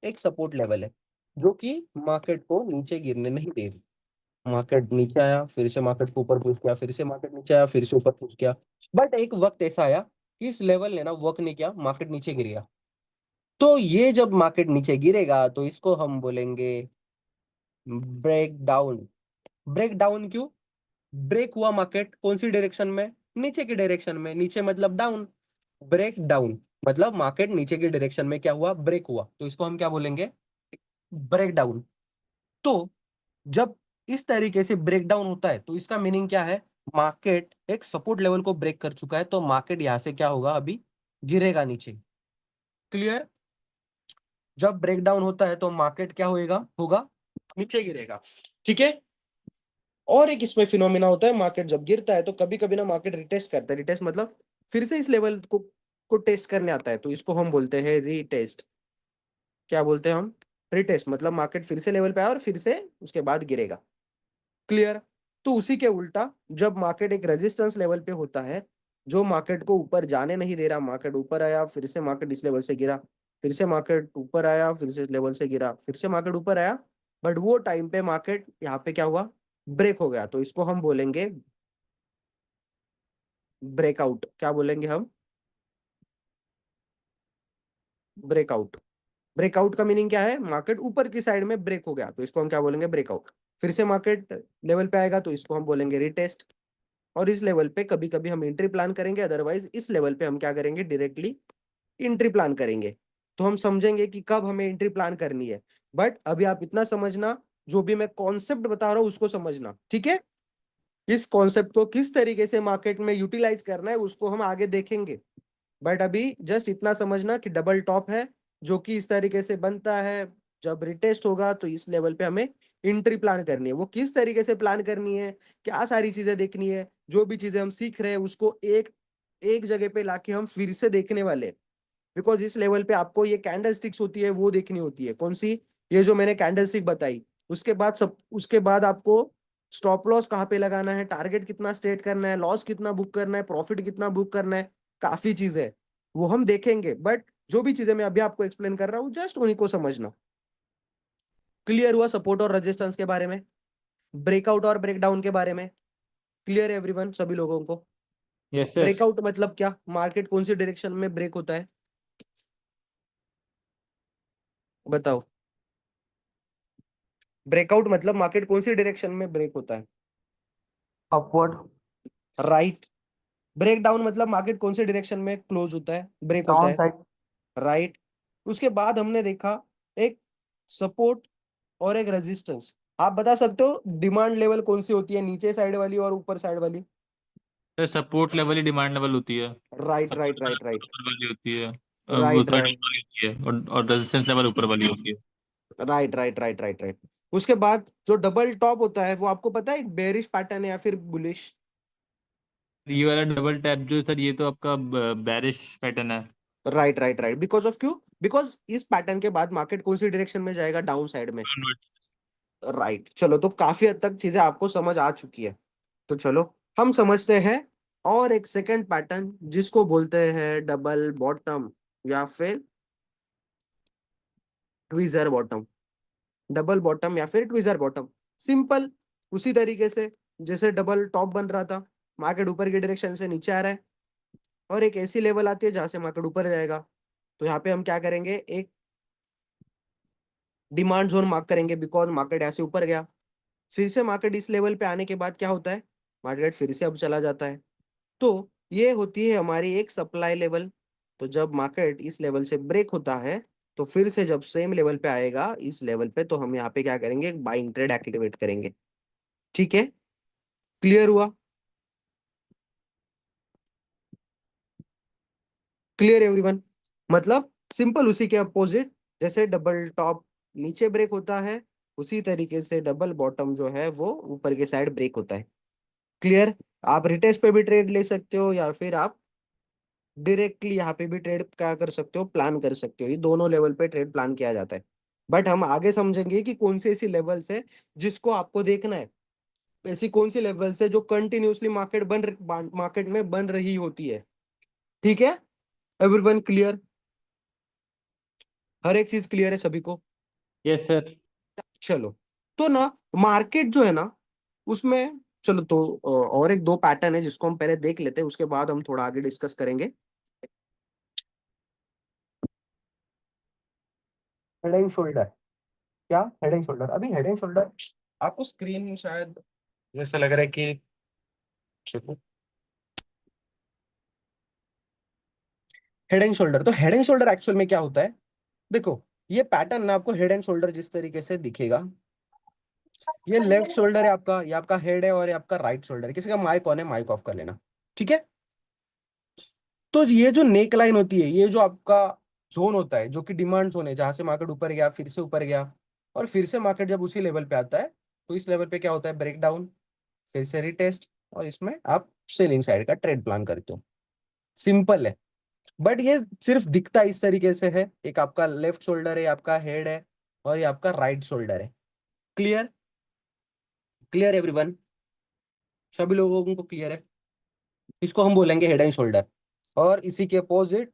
D: एक सपोर्ट लेवल है जो कि मार्केट को नीचे गिरने नहीं दे रही। मार्केट नीचे आया, फिर से मार्केट को ऊपर पुश किया, फिर से मार्केट नीचे आया, फिर से ऊपर पुश किया। बट एक वक्त ऐसा आया कि इस लेवल ने ना वर्क नहीं किया, मार्केट नीचे गिर गया। तो ये जब मार्केट नीचे गिरेगा तो इसको हम बोलेंगे ब्रेक डाउन। ब्रेक डाउन क्यों? ब्रेक हुआ मार्केट कौन सी डायरेक्शन में? नीचे की डायरेक्शन में। नीचे मतलब डाउन, ब्रेक डाउन मतलब मार्केट नीचे की डायरेक्शन में क्या हुआ? ब्रेक हुआ। तो इसको हम क्या बोलेंगे? Break down. तो जब इस तरीके से ब्रेक डाउन होता है तो इसका मीनिंग क्या है? मार्केट एक सपोर्ट लेवल को ब्रेक कर चुका है, तो मार्केट यहां से क्या होगा? अभी गिरेगा नीचे। क्लियर? जब ब्रेक डाउन होता है तो मार्केट क्या होएगा? होगा नीचे गिरेगा। ठीक है, और एक इसमें फिनोमिना होता है, मार्केट जब गिरता है तो कभी कभी ना मार्केट रिटेस्ट करता है। रिटेस्ट मतलब फिर से इस लेवल को टेस्ट करने आता है, तो इसको हम बोलते हैं रीटेस्ट। क्या बोलते हैं हम? रिटेस्ट मतलब मार्केट फिर से लेवल पे आया और फिर से उसके बाद गिरेगा। क्लियर? तो उसी के उल्टा, जब मार्केट एक रेजिस्टेंस लेवल पे होता है, जो मार्केट को ऊपर जाने नहीं दे रहा, मार्केट ऊपर आया, फिर से मार्केट इस लेवल से गिरा, फिर से मार्केट ऊपर आया, फिर से इस लेवल से गिरा, फिर से मार्केट ऊपर आया, बट वो टाइम पे मार्केट यहाँ पे क्या हुआ? ब्रेक हो गया तो इसको हम बोलेंगे ब्रेकआउट। क्या बोलेंगे हम? ब्रेकआउट। ब्रेकआउट का मीनिंग क्या है? मार्केट ऊपर की साइड में ब्रेक हो गया तो इसको हम क्या बोलेंगे? ब्रेकआउट। फिर से मार्केट लेवल पे आएगा तो इसको हम बोलेंगे रिटेस्ट। और इस लेवल पे कभी कभी हम एंट्री प्लान करेंगे, अदरवाइज इस लेवल पे हम क्या करेंगे? डायरेक्टली एंट्री प्लान करेंगे। तो हम समझेंगे कि कब हमें एंट्री प्लान करनी है। बट अभी आप इतना समझना, जो भी मैं कॉन्सेप्ट बता रहा हूं उसको समझना, ठीक है? इस कॉन्सेप्ट को किस तरीके से मार्केट में यूटिलाइज करना है उसको हम आगे देखेंगे। बट अभी जस्ट इतना समझना कि डबल टॉप है जो कि इस तरीके से बनता है। जब रिटेस्ट होगा तो इस लेवल पे हमें एंट्री प्लान करनी है। वो किस तरीके से प्लान करनी है, क्या सारी चीजें देखनी है, जो भी चीजें हम सीख रहे हैं उसको एक एक जगह पे लाके हम फिर से देखने वाले हैं। बिकॉज इस लेवल पे आपको ये कैंडल स्टिक्स होती है वो देखनी होती है। कौन सी? ये जो मैंने कैंडल स्टिक बताई। उसके बाद आपको स्टॉप लॉस कहाँ पे लगाना है, टारगेट कितना स्टेट करना है, लॉस कितना बुक करना है, प्रॉफिट कितना बुक करना है, काफी चीजें वो हम देखेंगे। बट जो भी चीजें मैं अभी आपको एक्सप्लेन कर रहा हूँ जस्ट उन्हीं को समझना। क्लियर हुआ सपोर्ट और रेजिस्टेंस के बारे में, ब्रेकआउट और ब्रेकडाउन के बारे में? क्लियर है एवरीवन, सभी लोगों को?
B: Yes sir.
D: ब्रेकआउट मतलब क्या? मार्केट कौन सी डायरेक्शन में ब्रेक होता है, बताओ? ब्रेकआउट मतलब मार्केट कौन सी डायरेक्शन में ब्रेक होता है?
C: अपवर्ड।
D: राइट। ब्रेक डाउन मतलब मार्केट कौन से डायरेक्शन में क्लोज होता है, ब्रेक होता
C: डाउन
D: है?
C: साइड।
D: राइट। उसके बाद हमने देखा एक सपोर्ट और एक रेजिस्टेंस। आप बता सकते हो डिमांड लेवल कौन सी होती है, नीचे साइड वाली और ऊपर साइड वाली?
B: सर सपोर्ट लेवल ही डिमांड लेवल होती है।
D: Right
B: support
D: right
B: level
D: right right
B: ऊपर वाली होती है, वो
D: राइट
B: थोड़ा
D: राइट
B: डाउन वाली होती है, और रेजिस्टेंस लेवल ऊपर वाली होती है।
D: Right right right right right. उसके बाद जो डबल टॉप होता है वो आपको पता है एक बेरिश पैटर्न है या फिर बुलिश?
B: ये वाला डबल टैप जो सर, ये तो आपका बैरिश पैटर्न है।
D: Right right right. Because of क्यों? बिकॉज इस पैटर्न के बाद मार्केट कौन सी डायरेक्शन में जाएगा? डाउन साइड में।
B: Downwards।
D: राइट। चलो तो काफी हद तक चीजें आपको समझ आ चुकी है। तो चलो हम समझते हैं और एक सेकंड पैटर्न जिसको बोलते हैं डबल बॉटम या फिर ट्विजर बॉटम। डबल बॉटम या फिर ट्विजर बॉटम, सिंपल उसी तरीके से जैसे डबल टॉप बन रहा था, मार्केट ऊपर की डायरेक्शन से नीचे आ रहा है और एक ऐसी लेवल आती है जहां से मार्केट ऊपर जाएगा। तो यहाँ पे हम क्या करेंगे? एक डिमांड जोन मार्क करेंगे बिकॉज मार्केट ऐसे ऊपर गया। फिर से मार्केट इस लेवल पे आने के बाद क्या होता है? मार्केट फिर से अब चला जाता है। तो ये होती है हमारी एक सप्लाई लेवल। तो जब मार्केट इस लेवल से ब्रेक होता है तो फिर से जब सेम लेवल पे आएगा इस लेवल पे तो हम यहाँ पे क्या करेंगे? बाइंग ट्रेड एक्टिवेट करेंगे। ठीक है? क्लियर हुआ? Clear everyone? मतलब सिंपल उसी के अपोजिट, जैसे डबल टॉप नीचे ब्रेक होता है उसी तरीके से डबल बॉटम जो है वो ऊपर के साइड ब्रेक होता है। क्लियर? आप रिटेस्ट पे भी ट्रेड ले सकते हो या फिर आप डायरेक्टली यहाँ पे भी ट्रेड क्या कर सकते हो? प्लान कर सकते हो। ये दोनों लेवल पे ट्रेड प्लान किया जाता है। बट हम आगे समझेंगे कि कौन सी ऐसी लेवल्स है जिसको आपको देखना है। ऐसी कौन सी लेवल्स है जो कंटिन्यूअसली मार्केट में बन रही होती है। ठीक है? Everyone clear? हर एक चीज क्लियर है सभी को?
B: Yes sir.
D: चलो तो ना मार्केट जो है ना उसमें, चलो तो और एक दो पैटर्न है जिसको हम पहले देख लेते हैं उसके बाद हम थोड़ा आगे डिस्कस करेंगे। Head and shoulder. क्या हेड एंड शोल्डर? अभी हेड एंड शोल्डर आपको स्क्रीन शायद जैसा लग रहा है कि हेड एंड शोल्डर, तो हेड एंड शोल्डर एक्चुअल में क्या होता है? देखो ये पैटर्न ना आपको हेड एंड शोल्डर जिस तरीके से दिखेगा, ये लेफ्ट शोल्डर है आपका, ये आपका हेड है और ये आपका राइट शोल्डर है। किसी का माइक ऑन है, माइक ऑफ कर लेना। ठीक है? तो ये जो नेक लाइन होती है, ये जो आपका जोन होता है जो कि डिमांड जोन है, जहां से मार्केट ऊपर गया फिर से ऊपर गया और फिर से मार्केट जब उसी लेवल पे आता है तो इस लेवल पे क्या होता है? ब्रेक डाउन, फिर से रिटेस्ट और इसमें आप सेलिंग साइड का ट्रेड प्लान करते हो। सिंपल है। बट ये सिर्फ दिखता इस तरीके से है, एक आपका लेफ्ट शोल्डर है, आपका हेड है और ये आपका राइट शोल्डर है। क्लियर? Clear everyone? सभी लोगों को क्लियर है? इसको हम बोलेंगे हेड एंड शोल्डर। और इसी के opposite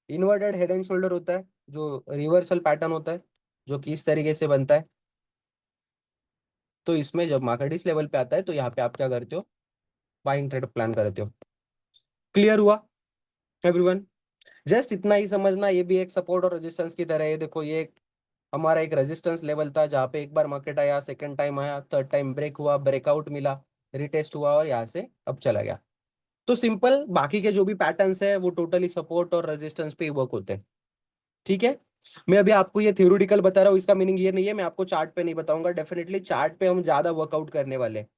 D: inverted head and shoulder होता है जो रिवर्सल पैटर्न होता है, जो कि इस तरीके से बनता है। तो इसमें जब मार्केट इस लेवल पे आता है तो यहाँ पे आप क्या करते हो, बाइंग ट्रेड प्लान करते हो। क्लियर हुआ एवरीवन? जस्ट इतना ही समझना, ये भी एक सपोर्ट और रेजिस्टेंस की तरह है। देखो ये हमारा एक रेजिस्टेंस लेवल था जहाँ पे एक बार मार्केट आया, सेकंड टाइम आया, थर्ड टाइम ब्रेक हुआ, ब्रेकआउट मिला, रिटेस्ट हुआ और यहाँ से अब चला गया। तो सिंपल, बाकी के जो भी पैटर्न्स है वो टोटली सपोर्ट और रेजिस्टेंस पे वर्क होते हैं। ठीक है, मैं अभी आपको ये थ्योरेटिकल बता रहा हूँ, इसका मीनिंग ये नहीं है मैं आपको चार्ट पे नहीं बताऊंगा। डेफिनेटली चार्ट पे हम ज्यादा वर्कआउट करने वाले हैं,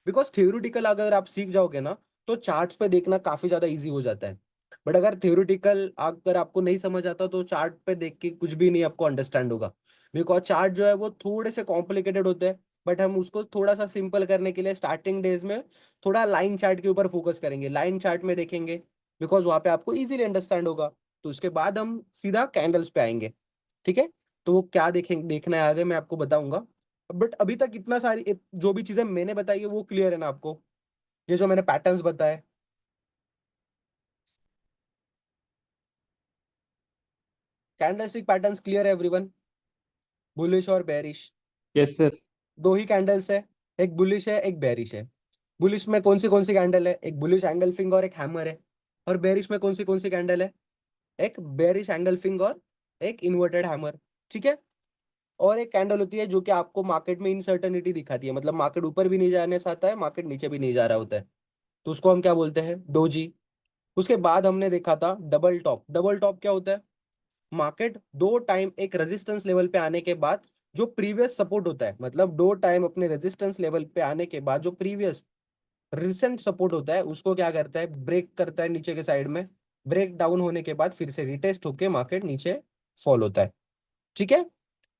D: बिकॉज थ्योरेटिकल अगर आप सीख जाओगे ना तो चार्ट्स पे देखना काफी ज्यादा इजी हो जाता है। बट अगर थ्योरेटिकल अगर आपको नहीं समझ आता तो चार्ट पे देख के कुछ भी नहीं आपको अंडरस्टैंड होगा। बिकॉज चार्ट जो है वो थोड़े से कॉम्प्लिकेटेड होते हैं, बट हम उसको थोड़ा सा सिंपल करने के लिए स्टार्टिंग डेज में थोड़ा लाइन चार्ट के ऊपर फोकस करेंगे, लाइन चार्ट में देखेंगे, बिकॉज वहां पे आपको इजीली अंडरस्टैंड होगा। तो उसके बाद हम सीधा कैंडल्स पे आएंगे। ठीक है, तो वो क्या देखेंगे, देखना है आगे मैं आपको बताऊंगा। बट अभी तक इतना सारी जो भी चीजें मैंने बताई है वो क्लियर है ना आपको? ये जो मैंने पैटर्न्स बताए, कैंडलस्टिक पैटर्न्स क्लियर है एवरीवन? बुलिश और बेरिश,
B: यस सर।
D: दो ही कैंडल्स है, एक बुलिश है एक बेरिश है। बुलिश में कौन सी कैंडल है? एक बुलिश एंगल्फिंग और एक हैमर है। और बेरिश में कौन सी कैंडल है? एक बेरिश एंगल्फिंग और एक इन्वर्टेड हैमर। ठीक है, और एक कैंडल होती है जो कि आपको मार्केट में इनसर्टेनिटी दिखाती है, मतलब मार्केट ऊपर भी नहीं जाने चाहता है, मार्केट नीचे भी नहीं जा रहा होता है, तो उसको हम क्या बोलते हैं? डोजी। उसके बाद हमने देखा था डबल टॉप। डबल टॉप क्या होता है? मार्केट दो टाइम एक रेजिस्टेंस लेवल पे आने के बाद जो प्रीवियस सपोर्ट होता है, मतलब दो टाइम अपने रेजिस्टेंस लेवल पे आने के बाद जो प्रीवियस रिसेंट सपोर्ट होता है उसको क्या करता है? ब्रेक करता है नीचे के साइड में। ब्रेक डाउन होने के बाद फिर से रिटेस्ट होके मार्केट नीचे फॉल होता है। ठीक है,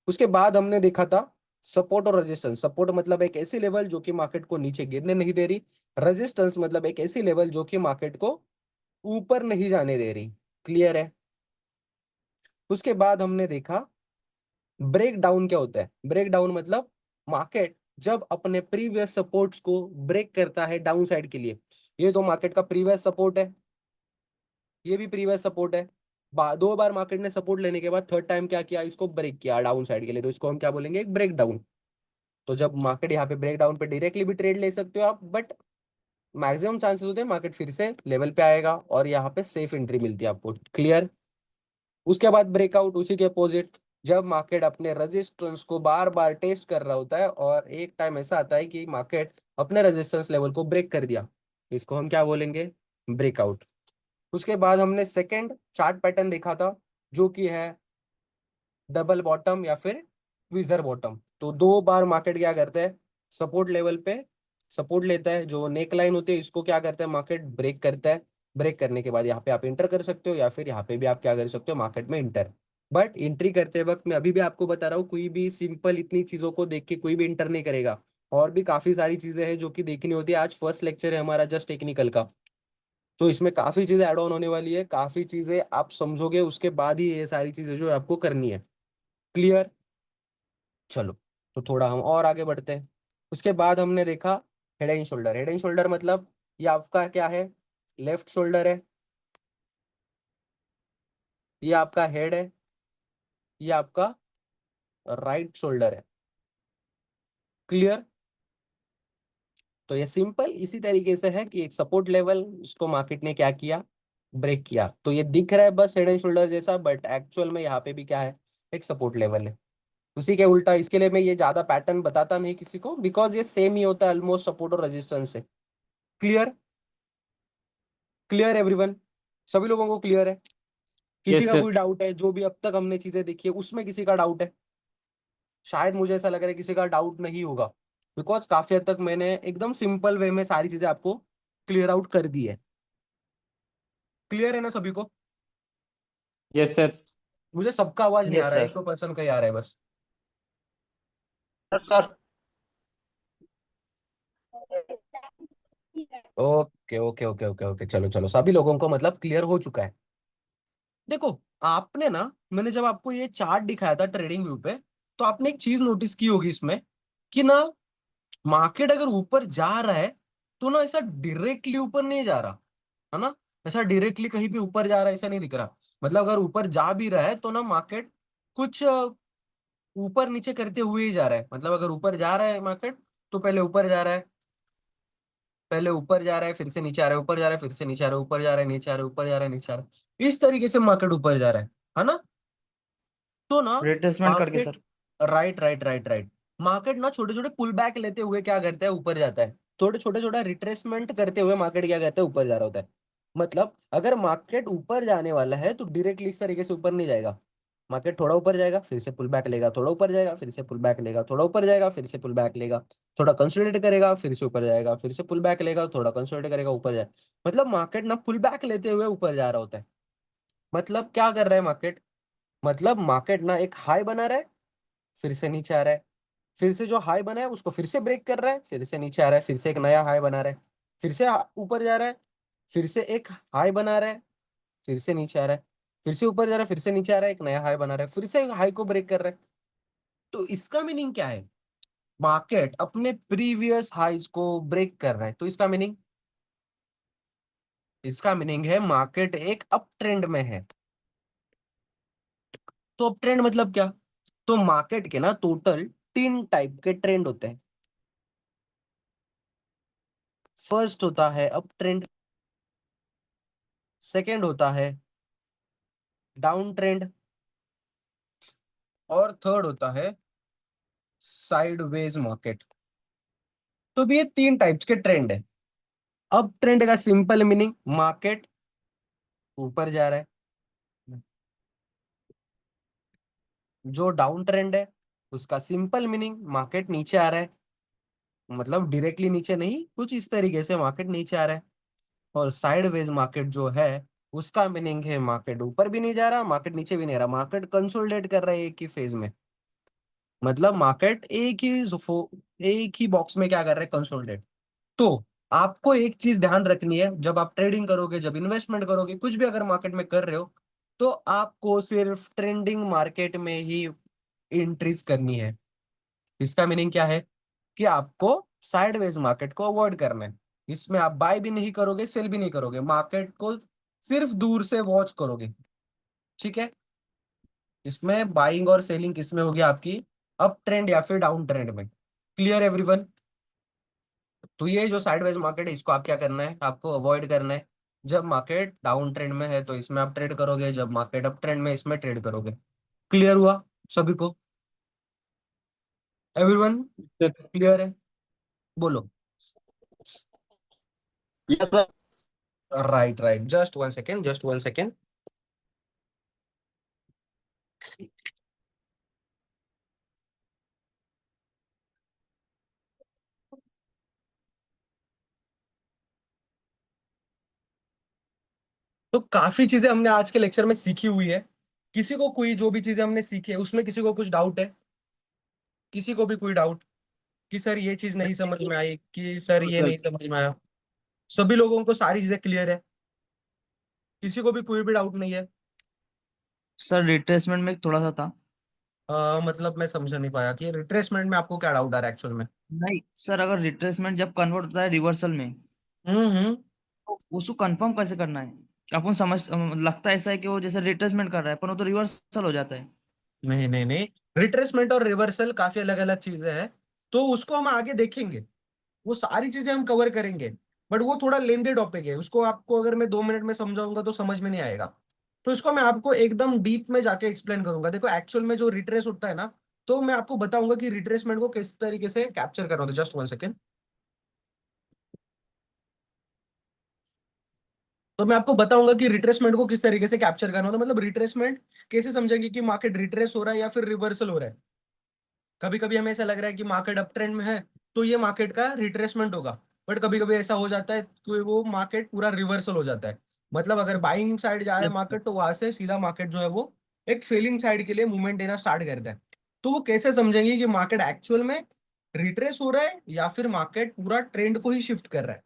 D: उसके बाद हमने देखा था सपोर्ट और रेजिस्टेंस। सपोर्ट मतलब एक ऐसी लेवल जो कि मार्केट को नीचे गिरने नहीं दे रही, रेजिस्टेंस मतलब एक ऐसी लेवल जो कि मार्केट को ऊपर नहीं जाने दे रही। क्लियर है? उसके बाद हमने देखा ब्रेक डाउन क्या होता है। ब्रेक डाउन मतलब मार्केट जब अपने प्रीवियस सपोर्ट्स को ब्रेक करता है डाउन साइड के लिए। ये तो मार्केट का प्रीवियस सपोर्ट है, ये भी प्रीवियस सपोर्ट है। दो बार मार्केट ने सपोर्ट लेने के बाद थर्ड टाइम क्या किया? इसको ब्रेक किया डाउन साइड के लिए, तो इसको हम क्या बोलेंगे? एक ब्रेक डाउन। तो जब मार्केट यहाँ पे ब्रेक डाउन पे डायरेक्टली भी ट्रेड ले सकते हो आप, बट मैक्सिमम चांसेस होते हैं मार्केट फिर से लेवल पे आएगा और यहाँ पे सेफ एंट्री मिलती है आपको। क्लियर? उसके बाद ब्रेकआउट उसी के अपोजिट, जब मार्केट अपने रेजिस्टेंस को बार बार टेस्ट कर रहा होता है और एक टाइम ऐसा आता है कि मार्केट अपने रेजिस्टेंस लेवल को ब्रेक कर दिया, तो इसको हम क्या बोलेंगे? ब्रेकआउट। उसके बाद हमने सेकंड चार्ट पैटर्न देखा था जो कि है डबल बॉटम या फिर ट्विजर बॉटम। तो दो बार मार्केट क्या करता है? सपोर्ट लेवल पे सपोर्ट लेता है, जो नेक लाइन होती है इसको क्या करता है? मार्केट ब्रेक करता है। ब्रेक करने के बाद यहाँ पे आप इंटर कर सकते हो या फिर यहाँ पे भी आप क्या कर सकते हो? मार्केट में इंटर। बट एंट्री करते वक्त मैं अभी भी आपको बता रहा हूँ, कोई भी सिंपल इतनी चीजों को देख के कोई भी इंटर नहीं करेगा। और भी काफी सारी चीजें हैं जो कि देखनी होती है। आज फर्स्ट लेक्चर है हमारा जस्ट टेक्निकल का, तो इसमें काफी चीजें ऐड ऑन होने वाली है, काफी चीजें आप समझोगे उसके बाद ही ये सारी चीजें जो है आपको करनी है। क्लियर? चलो, तो थोड़ा हम और आगे बढ़ते हैं। उसके बाद हमने देखा head and shoulder. Head and shoulder मतलब ये आपका क्या है? लेफ्ट शोल्डर है, ये आपका हेड है, ये आपका राइट शोल्डर है। क्लियर? तो ये सिंपल इसी तरीके से है कि एक सपोर्ट लेवल उसको मार्केट ने क्या किया? ब्रेक किया। तो ये दिख रहा है बस हेड एंड शोल्डर जैसा, बट एक्चुअल में यहाँ पे भी क्या है? एक सपोर्ट लेवल है। उसी के उल्टा, इसके लिए मैं ये ज्यादा पैटर्न बताता नहीं किसी को, बिकॉज ये सेम ही होता है ऑलमोस्ट, सपोर्ट और रेजिस्टेंस से। क्लियर? Clear everyone? सभी लोगों को क्लियर है? किसी
B: यस
D: का
B: सर।
D: कोई डाउट है? जो भी अब तक हमने चीजें देखी है उसमें किसी का डाउट है? शायद मुझे ऐसा लग रहा है किसी का डाउट नहीं होगा, बिकॉज काफी हद तक मैंने एकदम सिंपल वे में सारी चीजें आपको क्लियर आउट कर दी है। क्लियर है ना सभी को?
B: Yes sir.
D: मुझे सबका आवाज नहीं आ
C: यस
D: रहा है,
C: सर।
D: एक तो पर्सन का ही आ रहा है बस।
C: Sir
D: okay okay okay okay okay, चलो चलो, सभी लोगों को मतलब क्लियर हो चुका है। देखो, आपने ना, मैंने जब आपको ये चार्ट दिखाया था ट्रेडिंग व्यू पे, तो आपने एक चीज नोटिस की होगी इसमें कि ना, मार्केट अगर ऊपर जा रहा है तो ना ऐसा डायरेक्टली ऊपर नहीं जा रहा है ना, ऐसा डायरेक्टली कहीं पे ऊपर जा रहा है ऐसा नहीं दिख रहा। मतलब अगर ऊपर जा भी रहा है तो ना मार्केट कुछ ऊपर नीचे करते हुए ही जा रहा है। मतलब अगर ऊपर जा रहा है मार्केट तो पहले ऊपर जा रहा है, पहले ऊपर जा रहा है, फिर से नीचे आ रहा है, ऊपर जा रहा है, फिर से नीचे आ रहा है, ऊपर जा रहा है, नीचे आ रहा है, ऊपर जा रहा है, नीचे आ रहा है, इस तरीके से मार्केट ऊपर जा रहा है ना। तो ना
C: रिट्रेसमेंट करके
D: market,
C: sir.
D: Right right right right, market ना छोटे छोटे पुल बैक लेते हुए क्या करता है, ऊपर जाता है। थोड़े छोटे छोटा रिट्रेसमेंट करते हुए मार्केट क्या करता है, ऊपर जा रहा होता है। मतलब अगर मार्केट ऊपर जाने वाला है तो डायरेक्टली इस तरीके से ऊपर नहीं जाएगा। मार्केट थोड़ा ऊपर जाएगा, फिर से पुल बैक लेगा, थोड़ा ऊपर जाएगा, फिर से पुल बैक लेगा, थोड़ा ऊपर जाएगा, फिर से पुल बैक लेगा, थोड़ा कंसोलिडेट करेगा, फिर से ऊपर जाएगा, फिर से पुल बैक लेगा, थोड़ा कंसोलिडेट करेगा, ऊपर जाए। मतलब मार्केट ना पुल बैक लेते हुए ऊपर जा रहा होता है। मतलब क्या कर रहा है मार्केट, मतलब मार्केट ना एक हाई बना रहा है, फिर से नीचे आ रहा है, फिर से जो हाई बना है उसको फिर से ब्रेक कर रहा है, फिर से नीचे आ रहा है, फिर से एक नया हाई बना रहा है, फिर से ऊपर जा रहा है, फिर से एक हाई बना रहा है, फिर से नीचे आ रहा है, फिर से ऊपर जा रहा है, फिर से नीचे आ रहा है, एक नया हाई बना रहा है, फिर से एक हाई को ब्रेक कर रहा है। तो इसका मीनिंग क्या है, मार्केट अपने प्रीवियस हाइज को ब्रेक कर रहा है। तो इसका मीनिंग है मार्केट एक अप ट्रेंड में है। तो अप ट्रेंड मतलब क्या, तो मार्केट के ना टोटल 3 टाइप के ट्रेंड होते हैं। फर्स्ट होता है अप ट्रेंड, सेकेंड होता है डाउन ट्रेंड, और थर्ड होता है साइडवेज मार्केट। तो भी ये 3 टाइप्स के ट्रेंड है। अप ट्रेंड का सिंपल मीनिंग मार्केट ऊपर जा रहा है, जो डाउन ट्रेंड है उसका सिंपल मीनिंग मार्केट नीचे आ रहा है, मतलब डायरेक्टली नीचे नहीं, कुछ इस तरीके से मार्केट नीचे आ रहा है। और साइडवेज मार्केट जो है उसका मीनिंग है मार्केट ऊपर भी नहीं जा रहा, मार्केट नीचे भी नहीं रहा, मार्केट कंसोलिडेट कर रहा है एक ही फेज में। मतलब मार्केट एक ही बॉक्स में क्या कर रहा है, कंसोलिडेट। तो आपको एक चीज ध्यान रखनी है, जब आप ट्रेडिंग करोगे, जब इन्वेस्टमेंट करोगे, कुछ भी अगर मार्केट में कर रहे हो, तो आपको सिर्फ ट्रेंडिंग मार्केट में ही एंट्रीज करनी है। इसका मीनिंग क्या है कि आपको साइडवेज मार्केट को अवॉइड करना है। इसमें आप बाय भी नहीं करोगे, सेल भी नहीं करोगे, मार्केट को सिर्फ दूर से वॉच करोगे। ठीक है, इसमें बाइंग और सेलिंग किसमें होगी आपकी, अप ट्रेंड या फिर डाउन ट्रेंड में। Clear everyone. तो ये जो साइडवेज मार्केट है इसको आप क्या करना है, आपको अवॉइड करना है। जब मार्केट डाउन ट्रेंड में है तो इसमें आप ट्रेड करोगे, जब मार्केट अप ट्रेंड में इसमें ट्रेड करोगे। क्लियर हुआ सभी को, एवरीवन क्लियर है, बोलो।
C: Yes sir.
D: Right right, just 1 second, just 1 second. तो काफी चीजें हमने आज के लेक्चर में सीखी हुई है। किसी को कोई जो भी चीजें हमने सीखी है उसमें किसी को कुछ डाउट है, किसी को भी कोई डाउट कि सर ये चीज नहीं समझ में आई, कि सर ये नहीं समझ में आया। सभी लोगों को सारी चीजें क्लियर है, किसी को भी कोई भी डाउट नहीं है।
C: सर रिट्रेसमेंट में थोड़ा सा था।
D: मतलब मैं समझ नहीं पाया कि रिट्रेसमेंट में आपको क्या डाउट आ रहा है एक्चुअल में।
C: नहीं सर, अगर रिट्रेसमेंट जब कन्वर्ट होता है रिवर्सल में,
D: हम्म।
C: तो उसको कंफर्म कैसे करना है? अपन समझ लगता है ऐसा है कि वो जैसे रिट्रेसमेंट कर रहा है, पर वो तो रिवर्सल हो जाता है।
D: नहीं नहीं नहीं, रिट्रेसमेंट और रिवर्सल काफी अलग अलग चीजें हैं। तो उसको हम आगे देखेंगे, वो सारी चीजें हम कवर करेंगे। बट वो थोड़ा लेंदी टॉपिक है, उसको आपको अगर मैं 2 मिनट में समझाऊंगा तो समझ में नहीं आएगा। तो इसको मैं आपको एकदम डीप में जाके एक्सप्लेन करूंगा। देखो एक्चुअल में जो रिट्रेस होता है ना, तो मैं आपको बताऊंगा कि रिट्रेसमेंट को किस तरीके से कैप्चर करना होता है। Just 1 second. तो मैं आपको बताऊंगा कि रिट्रेसमेंट को किस तरीके से कैप्चर करना होता है। मतलब रिट्रेसमेंट कैसे समझेंगे कि मार्केट रिट्रेस हो रहा है या फिर रिवर्सल हो रहा है। कभी कभी हमें ऐसा लग रहा है कि मार्केट अप ट्रेंड में है तो ये मार्केट का रिट्रेसमेंट होगा। बट कभी कभी ऐसा हो जाता है कि वो मार्केट पूरा रिवर्सल हो जाता है। मतलब अगर बाइंग साइड जा रहा है
C: यस सर।
D: मार्केट तो वहां से सीधा मार्केट जो है वो एक सेलिंग साइड के लिए मूवमेंट देना स्टार्ट करता है। तो वो कैसे समझेंगे कि मार्केट एक्चुअल में रिट्रेस हो रहा है या फिर मार्केट पूरा ट्रेंड को ही शिफ्ट कर रहा है।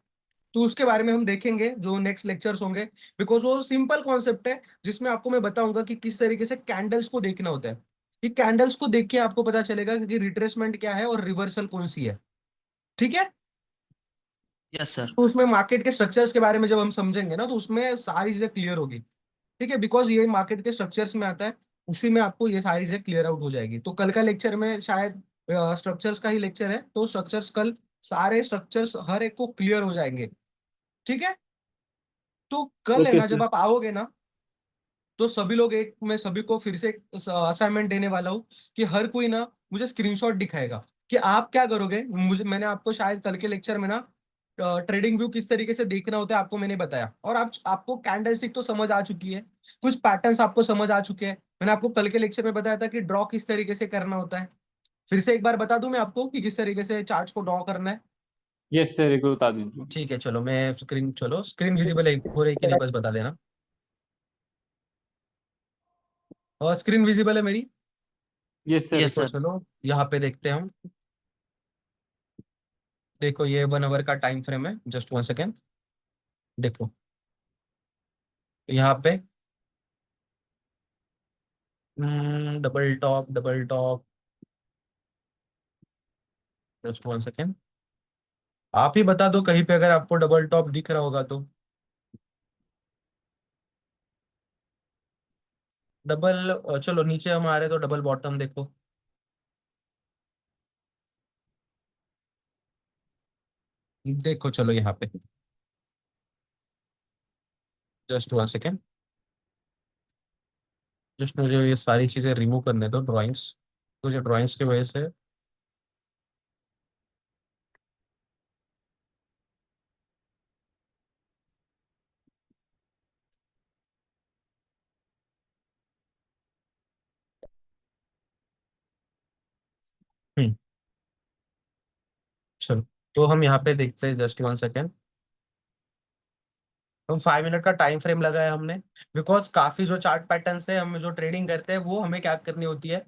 D: तो उसके बारे में हम देखेंगे जो नेक्स्ट लेक्चर्स होंगे। बिकॉज वो सिंपल कॉन्सेप्ट है जिसमें आपको मैं बताऊंगा कि किस तरीके से कैंडल्स को देखना होता है। कि कैंडल्स को देख के आपको पता चलेगा कि रिट्रेसमेंट क्या है और रिवर्सल कौन सी है। ठीक है।
C: Yes sir.
D: तो उसमें मार्केट के स्ट्रक्चर्स के बारे में जब हम समझेंगे ना तो उसमें सारी चीजें क्लियर होगी। ठीक है, बिकॉज ये मार्केट के स्ट्रक्चर्स में आता है, उसी में आपको ये सारी चीजें क्लियर आउट हो जाएगी। तो कल का लेक्चर में शायद
A: स्ट्रक्चर्स का ही लेक्चर है, तो स्ट्रक्चर्स कल सारे स्ट्रक्चर्स हर एक को क्लियर हो जाएंगे, ठीक है। तो कल है
B: ओके
A: ना, जब
B: सर।
A: आप आओगे ना, तो सभी लोग एक, मैं सभी को फिर से असाइनमेंट देने वाला हूँ कि हर कोई ना मुझे स्क्रीनशॉट दिखाएगा कि आप क्या करोगे। मुझे, मैंने आपको शायद कल के लेक्चर में ना ट्रेडिंग व्यू किस तरीके से देखना होता है आपको मैंने बताया, और आपको कैंडलस्टिक तो समझ आ चुकी है, कुछ पैटर्न्स आपको समझ आ चुके हैं। मैंने आपको कल के लेक्चर में बताया था कि ड्रॉ किस तरीके से करना होता है। फिर से एक बार बता दूं मैं आपको कि किस तरीके से चार्ट्स को ड्रॉ करना है।
B: यस सर, एक बार बता दीजिए।
A: ठीक है, चलो मैं स्क्रीन, चलो स्क्रीन विजिबल है हो रही कि नहीं बस बता देना। और स्क्रीन विजिबल है मेरी?
B: Yes sir.
C: यस
A: देखो
C: सर।
A: चलो यहाँ पे देखते हैं हम। देखो ये 1 आवर का टाइम फ्रेम है, जस्ट 1 सेकेंड। देखो यहाँ पे double top, double top, just 1 second. आप ही बता दो कहीं पे अगर आपको डबल टॉप दिख रहा होगा तो। डबल, चलो नीचे हम आ रहे तो डबल बॉटम देखो। देखो चलो यहाँ पे, जस्ट 1 सेकेंड। जस्ट मुझे ये सारी चीजें रिमूव करने दो, ड्राइंग्स, मुझे ड्राइंग्स की वजह से। हम्म, चलो तो हम यहाँ पे देखते हैं, जस्ट 1 सेकेंड। हम 5 मिनट का टाइम फ्रेम लगाया हमने, बिकॉज काफी जो चार्ट पैटर्न्स है हम जो ट्रेडिंग करते हैं वो हमें क्या करनी होती है,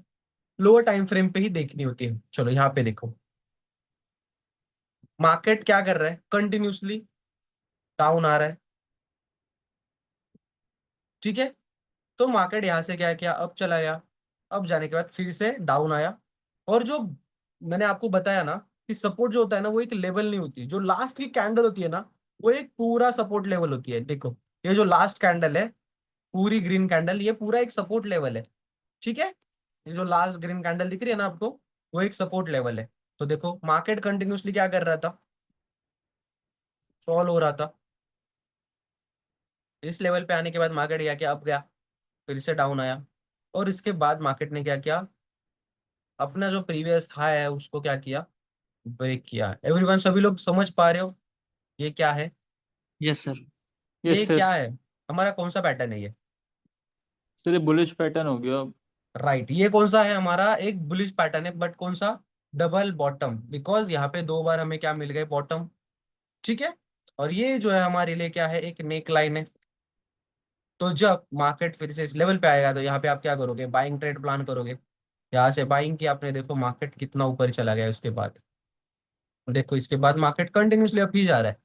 A: लोअर टाइम फ्रेम पे ही देखनी होती है। चलो यहाँ पे देखो, मार्केट क्या कर रहा है, कंटिन्यूसली डाउन आ रहा है, ठीक है। तो मार्केट यहाँ से क्या किया, अब चला गया, अब जाने के बाद फिर से डाउन आया। और जो मैंने आपको बताया ना कि सपोर्ट जो होता है ना वो एक लेवल नहीं होती, जो लास्ट की कैंडल होती है ना वो एक पूरा सपोर्ट लेवल होती है। देखो ये जो लास्ट कैंडल है, पूरी ग्रीन कैंडल, ये पूरा एक सपोर्ट लेवल है, ठीक है। ये जो लास्ट ग्रीन कैंडल दिख रही है ना आपको, वो एक सपोर्ट लेवल है। तो देखो मार्केट कंटिन्यूसली क्या कर रहा था, फॉल हो रहा था। इस लेवल पे आने के बाद मार्केट गया, क्या अब गया, फिर से डाउन आया, और इसके बाद मार्केट ने क्या किया, अपना जो प्रीवियस हाई है उसको क्या किया, ब्रेक किया। एवरीवन, सभी लोग समझ पा रहे हो ये क्या है,
C: यस सर।
A: ये
B: यस सर।
A: क्या है, हमारा कौन सा पैटर्न है ये?
B: सर ये बुलिश पैटर्न हो गया।
A: राइट, ये कौन सा है, हमारा एक बुलिश पैटर्न है, बट कौन सा, डबल बॉटम, बिकॉज यहाँ पे 2 बार हमें क्या मिल गए, बॉटम, ठीक है। और ये जो है हमारे लिए क्या है, एक नेक लाइन है। तो जब मार्केट फिर से इस लेवल पे आएगा तो यहाँ पे आप क्या करोगे, बाइंग ट्रेड प्लान करोगे। यहाँ से बाइंग की आपने, देखो मार्केट कितना ऊपर चला गया उसके बाद, देखो इसके बाद मार्केट कंटिन्यूसली अप ही जा रहा है,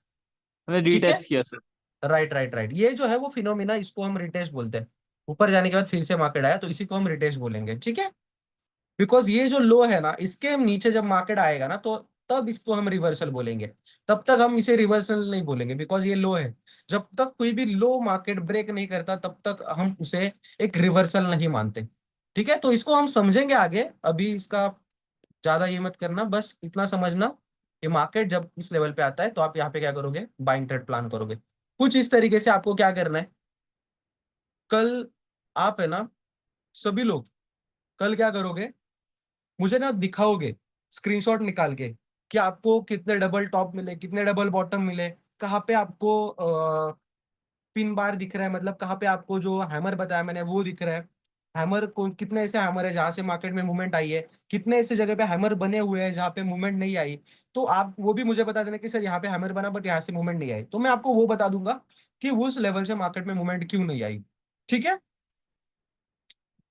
B: मैंने
A: ठीक है।
B: रीटेस्ट किया सर।
A: राइट राइट राइट, ये जो है वो फिनोमिना, इसको हम रिटेस्ट बोलते हैं। ऊपर जाने के बाद फिर से मार्केट आया तो इसी को हम रिटेस्ट बोलेंगे, ठीक है। बिकॉज ये जो लो है ना, इसके हम नीचे जब मार्केट आएगा ना तो तब इसको हम रिवर्सल बोलेंगे। तब तक हम इसे रिवर्सल नहीं बोलेंगे, बिकॉज ये लो है। जब तक कोई भी लो मार्केट ब्रेक नहीं करता तब तक हम उसे एक रिवर्सल नहीं मानते, ठीक है। तो इसको हम समझेंगे आगे, अभी इसका ज्यादा ये मत करना, बस इतना समझना कि मार्केट जब इस लेवल पे आता है तो आप यहाँ पे क्या करोगे, बाइंग ट्रेड प्लान करोगे। कुछ इस तरीके से आपको क्या करना है, कल आप है ना, सभी लोग कल क्या करोगे, मुझे ना दिखाओगे स्क्रीनशॉट निकाल के कि आपको कितने डबल टॉप मिले, कितने डबल बॉटम मिले, कहाँ पे आपको पिन बार दिख रहा है, मतलब कहाँ पे आपको जो हैमर बताया मैंने वो दिख रहा है। हैमर को, कितने ऐसे हैमर है जहां से मार्केट में मूवमेंट आई है, कितने ऐसे जगह पे हैमर बने हुए हैं जहाँ पे मूवमेंट नहीं आई। तो आप वो भी मुझे बता देना कि सर यहाँ पे हैमर बना बट यहाँ से मूवमेंट नहीं आई, तो मैं आपको वो बता दूंगा कि उस लेवल से मार्केट में मूवमेंट क्यों नहीं आई, ठीक है।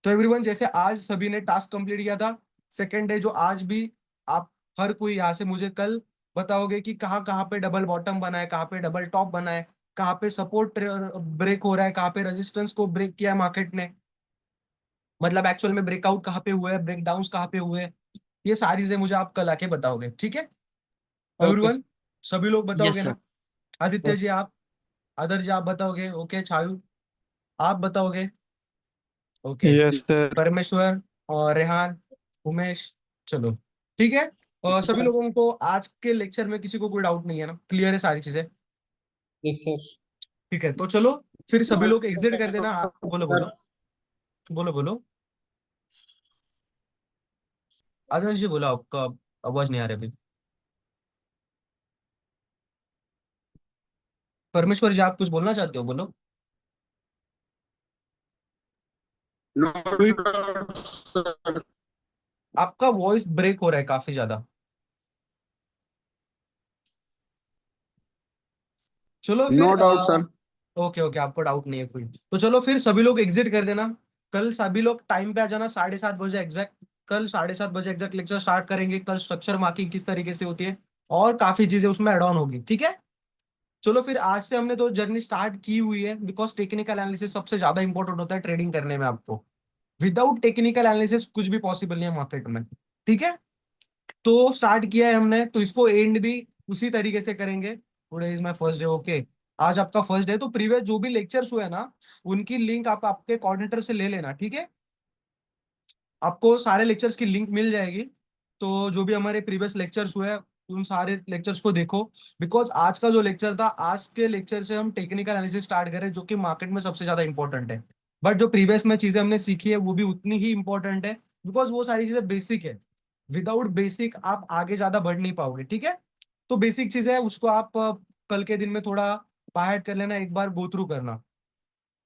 A: तो एवरीवन, जैसे आज सभी ने टास्क कंप्लीट किया था, सेकेंड डे जो आज भी आप हर कोई यहाँ से मुझे कल बताओगे कि कहाँ कहाँ पे डबल बॉटम बना है, कहाँ पे डबल टॉप बना है, कहाँ पे सपोर्ट ब्रेक हो रहा है, कहाँ पे रेजिस्टेंस को ब्रेक किया है मार्केट ने, मतलब एक्चुअल में ब्रेकआउट कहाँ पे हुए हैं, ब्रेकडाउन कहाँ पे हुए हैं। ये सारी चीजें मुझे आप कल आके बताओगे, ठीक है।
B: ओके
A: एवरीवन, सभी लोग
C: यस
A: बताओगे
C: सर।
A: ना? आदित्य जी आप, आदर जी आप बताओगे, ओके। छायु आप बताओगे, ओके।
E: Yes sir.
A: परमेश्वर और रेहान, उमेश, चलो ठीक ठीक है। सभी लोगों को आज के लेक्चर में किसी को कोई डाउट नहीं है ना, क्लियर है सारी चीजें?
B: Yes sir.
A: ठीक है, तो चलो फिर सभी लोग एग्जिट कर देना। बोलो बोलो बोलो बोलो। आदर्श जी बोलो, आपका आवाज नहीं आ रही अभी। परमेश्वर जी आप कुछ बोलना चाहते हो, बोलो। कोई, आपका वॉइस ब्रेक हो रहा है काफी ज्यादा। चलो फिर
E: no doubt sir.
A: Okay okay, आपको डाउट नहीं है कोई, तो चलो फिर सभी लोग एग्जिट कर देना। कल सभी लोग टाइम पे आ जाना, 7:30 बजे एग्जैक्ट। कल 7:30 बजे एग्जैक्ट लेक्चर स्टार्ट करेंगे। कल स्ट्रक्चर मार्किंग किस तरीके से होती है और काफी चीजें उसमें एड ऑन होगी, ठीक है। चलो फिर आज से हमने तो जर्नी स्टार्ट की हुई है, बिकॉज टेक्निकल एनालिसिस सबसे ज्यादा इंपॉर्टेंट होता है ट्रेडिंग करने में आपको। विदाउट टेक्निकल एनालिसिस कुछ भी पॉसिबल नहीं है मार्केट में, ठीक है। तो स्टार्ट किया है हमने, तो इसको एंड भी उसी तरीके से करेंगे। Today is my first day, okay. आज आपका फर्स्ट डे, तो प्रीवियस जो भी लेक्चर्स हुए ना, उनकी लिंक आप आपके कोऑर्डिनेटर से ले लेना, ठीक है। आपको सारे लेक्चर्स की लिंक मिल जाएगी। तो जो भी हमारे प्रीवियस लेक्चर्स हुए हैं, उन सारे लेक्चर्स को देखो। बिकॉज आज का जो लेक्चर था, आज के लेक्चर से हम टेक्निकल एनालिसिस स्टार्ट करें, जो कि मार्केट में सबसे ज्यादा इंपॉर्टेंट है। बट जो प्रीवियस में चीजें हमने सीखी है वो भी उतनी ही इंपॉर्टेंट है, बिकॉज वो सारी चीजें बेसिक है। विदाउट बेसिक आप आगे ज्यादा बढ़ नहीं पाओगे, ठीक है। तो बेसिक चीजें है, उसको आप कल के दिन में थोड़ा बाहर कर लेना, एक बार गो थ्रू करना।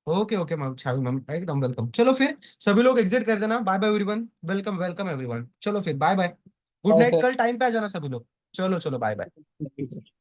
A: Okay okay ma'am, Chhavi ma'am एकदम वेलकम। चलो फिर सभी लोग एग्जिट कर देना। Bye bye everyone, welcome welcome everyone. चलो फिर bye bye, good
B: bye
A: night.
B: Sir.
A: कल टाइम पे आ जाना सभी लोग। चलो चलो, बाय बाय।
B: सर।